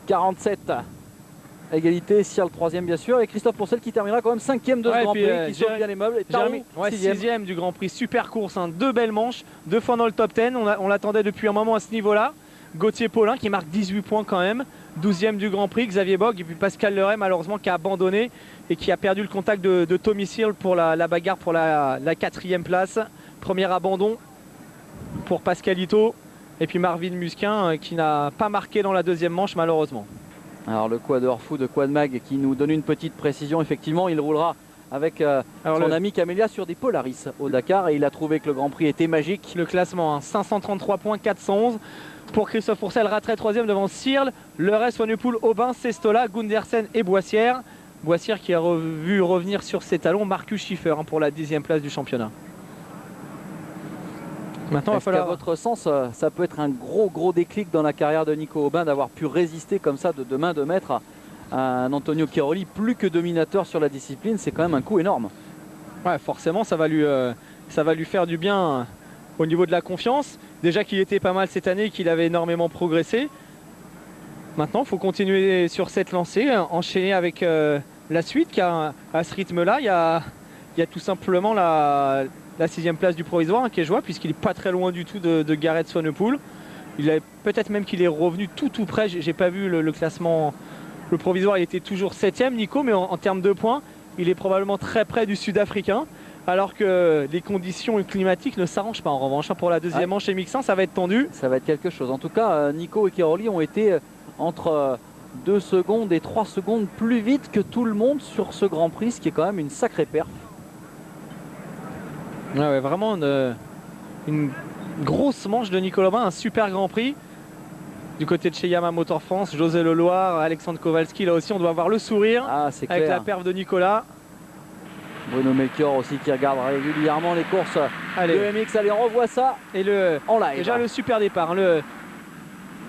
47 égalité, Sir le 3e bien sûr, et Christophe Pourcel qui terminera quand même 5e de ce Grand Prix, qui sauve bien les meubles. Et Tarou, 6e du Grand Prix, super course, hein. 2 belles manches, 2 fois dans le top 10, on l'attendait depuis un moment à ce niveau-là. Gauthier Paulin qui marque 18 points quand même, 12e du Grand Prix, Xavier Bogue, et puis Pascal Leray malheureusement qui a abandonné et qui a perdu le contact de Tommy Searle pour la bagarre pour la 4e place. Premier abandon pour Pascalito, et puis Marvin Musquin qui n'a pas marqué dans la 2e manche malheureusement. Alors le quadeur fou de Quadmag qui nous donne une petite précision, effectivement il roulera avec son ami Camélia sur des Polaris au Dakar, et il a trouvé que le Grand Prix était magique. Le classement, hein, 533 points, 411 pour Christophe Pourcel, Rattray 3e devant Searle, Leray, Swanepoel, Aubin, Sestola, Gundersen et Boissière. Boissière qui a vu revenir sur ses talons Marcus Schiffer, hein, pour la 10e place du championnat. Maintenant, est-ce qu'à votre sens, ça peut être un gros déclic dans la carrière de Nico Aubin d'avoir pu résister comme ça de main de maître à un Antonio Cairoli plus que dominateur sur la discipline? C'est quand même un coup énorme. Ouais, forcément ça va lui faire du bien au niveau de la confiance. Déjà qu'il était pas mal cette année, qu'il avait énormément progressé. Maintenant il faut continuer sur cette lancée, enchaîner avec la suite, car à ce rythme-là, il y a tout simplement la 6e place du provisoire, hein, qui est jouable, puisqu'il n'est pas très loin du tout de Gareth Swanepoel. Peut-être même qu'il est revenu tout près. J'ai pas vu le classement. Le provisoire, il était toujours 7e, Nico, mais en termes de points, il est probablement très près du Sud-Africain, alors que les conditions climatiques ne s'arrangent pas en revanche. Pour la 2e manche et mixin, ça va être tendu. Ça va être quelque chose. En tout cas, Nico et Cairoli ont été entre 2 secondes et 3 secondes plus vite que tout le monde sur ce Grand Prix, ce qui est quand même une sacrée perf. Ouais, vraiment une grosse manche de Nicolas Aubin, un super Grand Prix. Du côté de chez Yamaha Motor France, José Leloir, Alexandre Kowalski, là aussi on doit voir le sourire avec la perf de Nicolas. Bruno Melchior aussi qui regarde régulièrement les courses de MX. Allez, on revoit ça et en live. Déjà le super départ, hein, le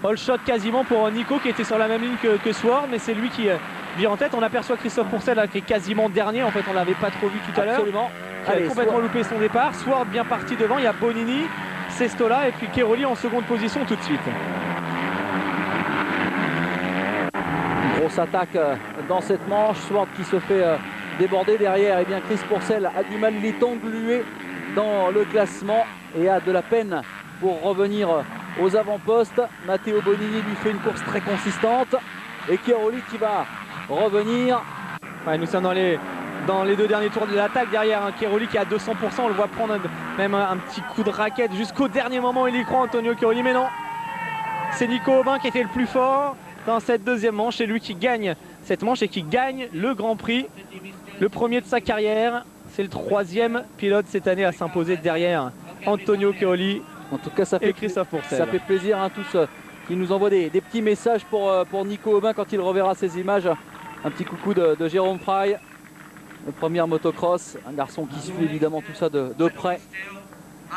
all shot quasiment pour Nico qui était sur la même ligne que Sword, mais c'est lui qui vient en tête. On aperçoit Christophe Pourcel là, qui est quasiment dernier, en fait on l'avait pas trop vu tout à l'heure. Absolument. Qui a complètement loupé son départ. Sword bien parti devant, il y a Bonini, Sestola et puis Cairoli en seconde position tout de suite. Grosse attaque dans cette manche, Sword qui se fait déborder derrière. Et bien Chris Pourcel a du mal, il est englué dans le classement et a de la peine pour revenir aux avant-postes. Matteo Bonini lui fait une course très consistante et Cairoli qui va revenir. Ouais, nous sommes dans les 2 derniers tours de l'attaque derrière, hein. Cairoli qui est à 200%, on le voit prendre même un petit coup de raquette jusqu'au dernier moment. Il y croit, Antonio Cairoli, mais non, c'est Nico Aubin qui était le plus fort dans cette 2e manche. C'est lui qui gagne cette manche et qui gagne le Grand Prix, le premier de sa carrière. C'est le 3e pilote cette année à s'imposer derrière Antonio Cairoli. En tout cas, ça fait Christophe Pourcel. Ça fait plaisir, hein, tous qui nous envoient des petits messages pour Nico Aubin quand il reverra ces images. Un petit coucou de Jérôme Fry, le premier motocross, un garçon qui suit évidemment tout ça de près.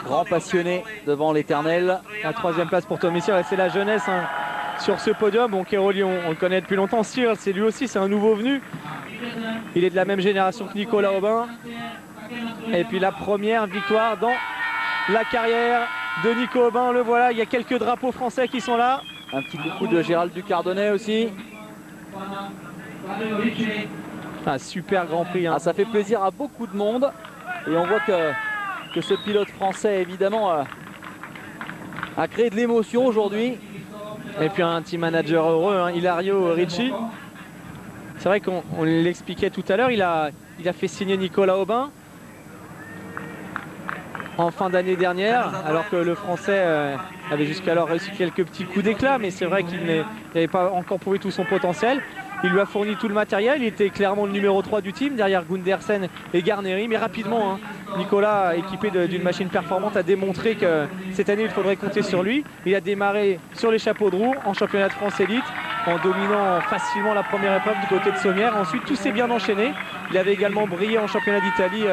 Grand passionné devant l'éternel. La 3e place pour Tommy Searle, et c'est la jeunesse, hein, sur ce podium. Bon, Cairoli, on le connaît depuis longtemps. Searle, c'est lui aussi, c'est un nouveau venu. Il est de la même génération que Nicolas Aubin. Et puis la première victoire dans la carrière de Nico Aubin, le voilà. Il y a quelques drapeaux français qui sont là. Un petit coucou de Gérald Ducardonnet aussi. Un super Grand Prix, hein. Ça fait plaisir à beaucoup de monde. Et on voit que ce pilote français évidemment a créé de l'émotion aujourd'hui. Et puis un team manager heureux, hein, Hilario Ricci. C'est vrai qu'on l'expliquait tout à l'heure, il a fait signer Nicolas Aubin. en fin d'année dernière, alors que le Français avait jusqu'alors réussi quelques petits coups d'éclat, mais c'est vrai qu'il n'avait pas encore prouvé tout son potentiel. Il lui a fourni tout le matériel, il était clairement le numéro 3 du team, derrière Gundersen et Garneri, mais rapidement, Nicolas, équipé d'une machine performante, a démontré que cette année il faudrait compter sur lui. Il a démarré sur les chapeaux de roue en championnat de France élite, en dominant facilement la première épreuve du côté de Sommières. Ensuite, tout s'est bien enchaîné. Il avait également brillé en championnat d'Italie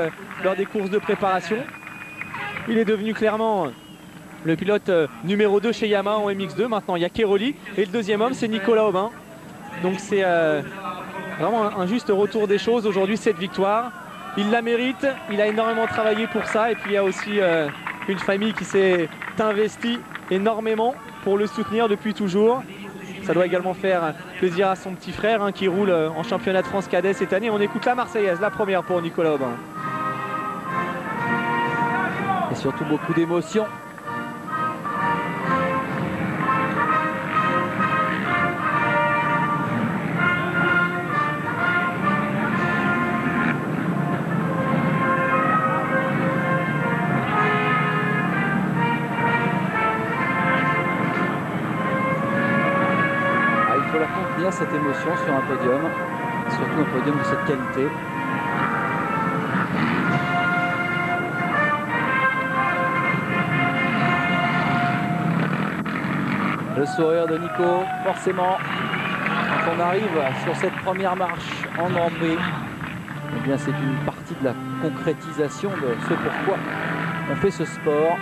lors des courses de préparation. Il est devenu clairement le pilote numéro 2 chez Yamaha en MX2. Maintenant, il y a Cairoli et le deuxième homme, c'est Nicolas Aubin. Donc c'est vraiment un juste retour des choses. Aujourd'hui, cette victoire, il la mérite. Il a énormément travaillé pour ça. Et puis, il y a aussi une famille qui s'est investie énormément pour le soutenir depuis toujours. Ça doit également faire plaisir à son petit frère qui roule en championnat de France cadet cette année. On écoute la Marseillaise, la première pour Nicolas Aubin. Et surtout beaucoup d'émotions. Il faut la contenir, cette émotion, sur un podium, surtout un podium de cette qualité. Le sourire de Nico, forcément, quand on arrive sur cette première marche en Grand Prix, eh bien c'est une partie de la concrétisation de ce pourquoi on fait ce sport.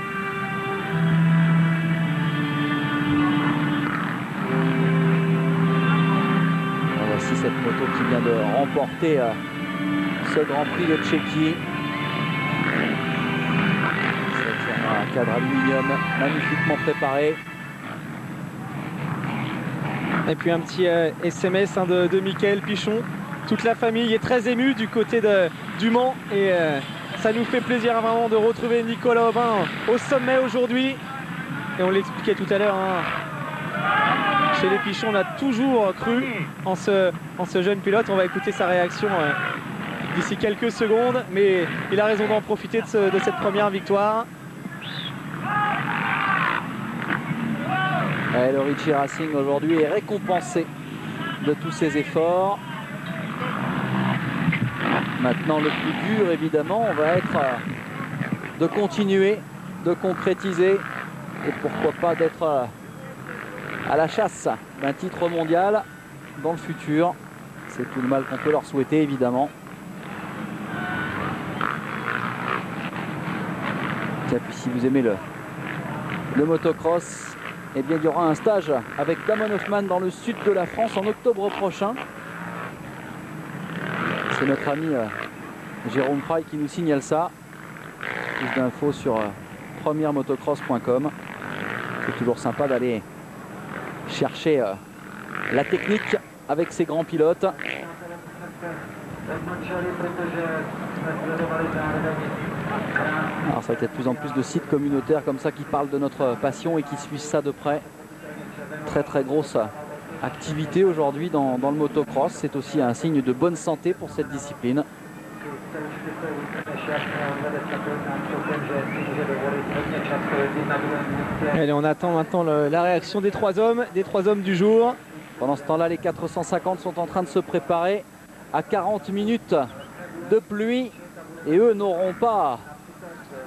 Voici cette moto qui vient de remporter ce Grand Prix de Tchéquie. C'est un cadre aluminium magnifiquement préparé. Et puis un petit SMS de Mickaël Pichon. Toute la famille est très émue du côté du Mans et ça nous fait plaisir vraiment de retrouver Nicolas Aubin au sommet aujourd'hui. Et on l'expliquait tout à l'heure, chez les Pichons, on a toujours cru en ce jeune pilote. On va écouter sa réaction d'ici quelques secondes, mais il a raison d'en profiter de cette première victoire. Et le Ritchie Racing aujourd'hui est récompensé de tous ses efforts. Maintenant, le plus dur, évidemment, va être de continuer, de concrétiser et pourquoi pas d'être à la chasse d'un titre mondial dans le futur. C'est tout le mal qu'on peut leur souhaiter, évidemment. Tiens, puis si vous aimez le motocross, eh bien, il y aura un stage avec Damon Hoffman dans le sud de la France en octobre prochain. C'est notre ami Jérôme Frey qui nous signale ça. Plus d'infos sur premieremotocross.com. C'est toujours sympa d'aller chercher la technique avec ces grands pilotes. Alors ça va être de plus en plus de sites communautaires comme ça qui parlent de notre passion et qui suivent ça de près. Très très grosse activité aujourd'hui dans le motocross. C'est aussi un signe de bonne santé pour cette discipline. Allez, on attend maintenant la réaction des trois hommes du jour. Pendant ce temps-là, les 450 sont en train de se préparer à 40 minutes de pluie. Et eux n'auront pas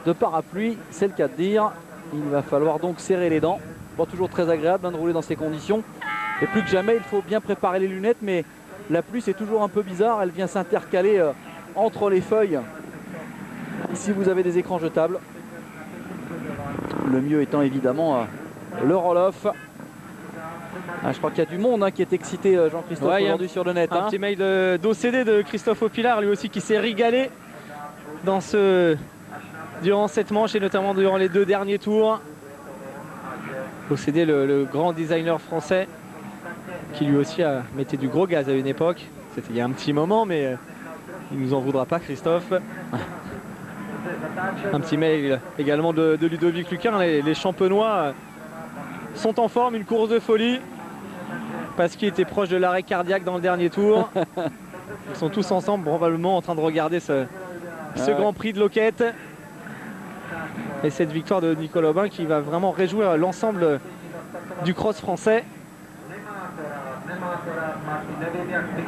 de parapluie, c'est le cas de dire. Il va falloir donc serrer les dents. Bon, toujours très agréable de rouler dans ces conditions. Et plus que jamais, il faut bien préparer les lunettes. Mais la pluie, c'est toujours un peu bizarre. Elle vient s'intercaler entre les feuilles. Si vous avez des écrans jetables. Le mieux étant évidemment le roll-off. Je crois qu'il y a du monde qui est excité, Jean-Christophe, aujourd'hui sur le net. Un petit mail d'OCD de Christophe Opilard, lui aussi, qui s'est régalé durant cette manche et notamment durant les deux derniers tours. OCD, le grand designer français, qui lui aussi mettait du gros gaz à une époque. C'était il y a un petit moment, mais il ne nous en voudra pas, Christophe. Un petit mail également de Ludovic Luquin. Les Champenois sont en forme, une course de folie. Parce qu'il était proche de l'arrêt cardiaque dans le dernier tour. Ils sont tous ensemble, probablement en train de regarder ce Grand Prix de Loquette. Et cette victoire de Nicolas Aubin qui va vraiment réjouir l'ensemble du cross français.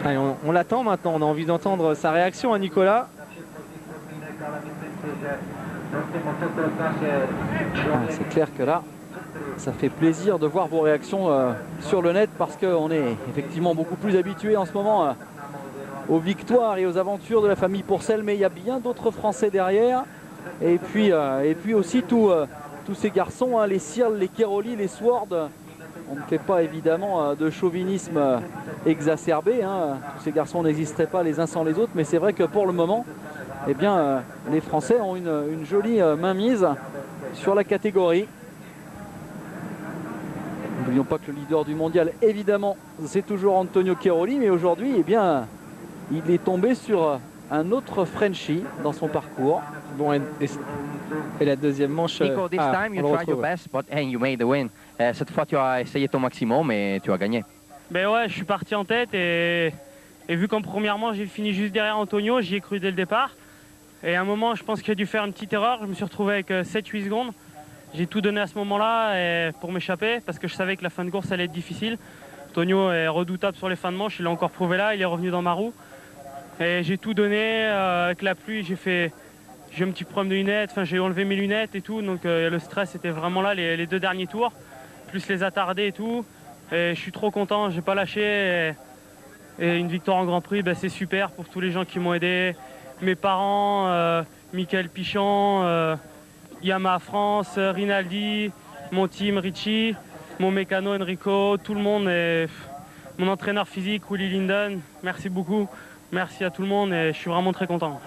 Allez, on l'attend maintenant, on a envie d'entendre sa réaction à Nicolas. C'est clair que là, ça fait plaisir de voir vos réactions sur le net parce qu'on est effectivement beaucoup plus habitué en ce moment aux victoires et aux aventures de la famille Pourcel, mais il y a bien d'autres Français derrière. Et puis aussi tous ces garçons, hein, les Searle, les Keroli, les Sword. On ne fait pas évidemment de chauvinisme exacerbé, hein. Tous ces garçons n'existeraient pas les uns sans les autres, mais c'est vrai que pour le moment, eh bien, les Français ont une jolie mainmise sur la catégorie. N'oublions pas que le leader du mondial, évidemment, c'est toujours Antonio Keroli, mais aujourd'hui, eh bien, il est tombé sur un autre Frenchie dans son parcours. Bon, et la deuxième manche. Nico, this time you tried your best, but hey, you made the win. Cette fois, tu as essayé ton maximum et tu as gagné. Ben ouais, je suis parti en tête et vu qu'en première manche, j'ai fini juste derrière Antonio, j'y ai cru dès le départ. Et à un moment, je pense qu'il a dû faire une petite erreur. Je me suis retrouvé avec 7-8 secondes. J'ai tout donné à ce moment-là pour m'échapper parce que je savais que la fin de course allait être difficile. Antonio est redoutable sur les fins de manche, il l'a encore prouvé là, il est revenu dans ma roue. Et j'ai tout donné, avec la pluie, j'ai eu un petit problème de lunettes, enfin, j'ai enlevé mes lunettes et tout, donc le stress était vraiment là les 2 derniers tours, plus les attardés et tout. Et je suis trop content, j'ai pas lâché. Et une victoire en Grand Prix, ben, c'est super pour tous les gens qui m'ont aidé. Mes parents, Michael Pichon, Yamaha France, Rinaldi, mon team Richie, mon mécano Enrico, tout le monde, et mon entraîneur physique Willy Linden, merci beaucoup, merci à tout le monde et je suis vraiment très content.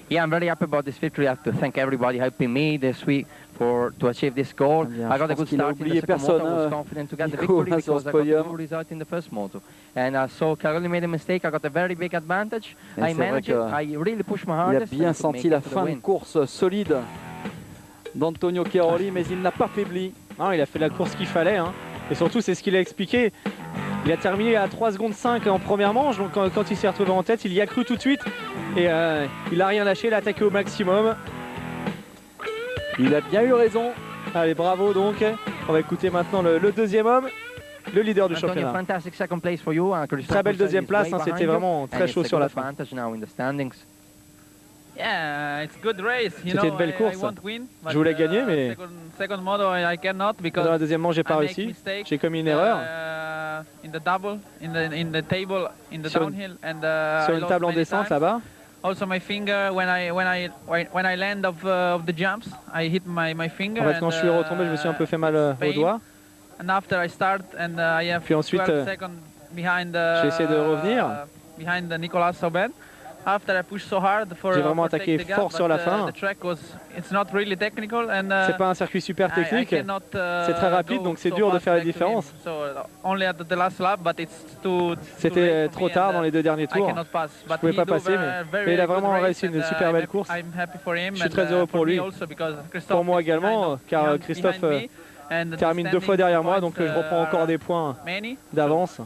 Yeah, I'm very happy about this victory. I have to thank everybody helping me this week to achieve this goal. I got a good start in the second moto. I was confident to get the victory because I got a good result in the first moto. And so Caroli made a mistake. I got a very big advantage. I managed it. I really pushed my hardest. Il a bien senti la fin de course solide d'Antonio Keroli, mais il n'a pas faibli. Non, il a fait la course qu'il fallait, hein. Et surtout, c'est ce qu'il a expliqué. Il a terminé à 3 secondes 5 en première manche, donc quand il s'est retrouvé en tête, il y a cru tout de suite. Et il n'a rien lâché, il a attaqué au maximum. Il a bien eu raison. Allez, bravo donc. On va écouter maintenant le deuxième homme, le leader du championnat. Très belle deuxième place, hein, c'était vraiment très chaud sur la fin. C'était une belle course. Je voulais gagner, mais dans la deuxième manche, j'ai pas réussi. J'ai commis une erreur. Sur une table en descente là-bas. Also my finger when I land of the jumps, I hit my finger. En fait, quand je suis retombé, je me suis un peu fait mal au doigt. And after I start and I have puis ensuite, 12 seconds behind j'ai essayé de revenir. Behind Nicolas Aubin. After I pushed so hard for j'ai vraiment attaqué fort sur la fin. C'est pas un circuit super technique, c'est très rapide, donc c'est dur de faire la différence. C'était trop tard dans les 2 derniers tours, je pouvais pas passer, mais il a vraiment réussi une super belle course. Je suis très heureux pour lui, pour moi également, car Christophe termine 2 fois derrière moi, donc je reprends encore des points d'avance.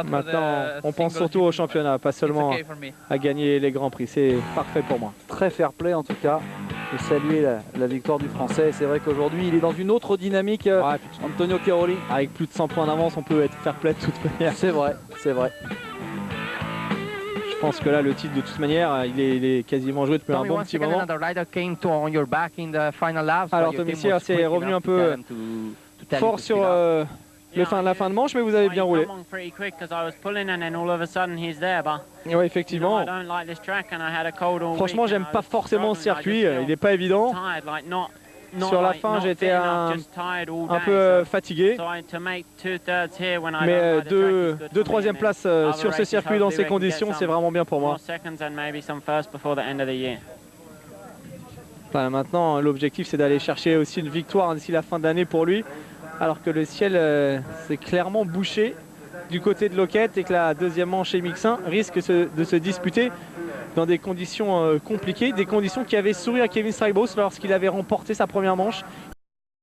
Maintenant, on pense surtout au championnat, pas seulement à gagner les grands prix. C'est parfait pour moi. Très fair play en tout cas. De saluer la victoire du Français. C'est vrai qu'aujourd'hui, il est dans une autre dynamique, Antonio Keroli. Avec plus de 100 points d'avance, on peut être fair play de toute manière. C'est vrai, c'est vrai. Je pense que là, le titre, de toute manière, il est quasiment joué depuis un bon petit moment. Alors, Tommy Searle s'est revenu un peu fort sur la fin de manche, mais vous avez bien roulé. Oui, effectivement. Franchement, j'aime pas forcément ce circuit, il n'est pas évident. Sur la fin, j'étais un peu fatigué. Mais 2 troisième places sur ce circuit dans ces conditions, c'est vraiment bien pour moi. Voilà, maintenant, l'objectif, c'est d'aller chercher aussi une victoire d'ici la fin d'année pour lui. Alors que le ciel s'est clairement bouché du côté de Loket et que la deuxième manche chez Mixin risque de se disputer dans des conditions compliquées, des conditions qui avaient souri à Kevin Strijbos lorsqu'il avait remporté sa première manche.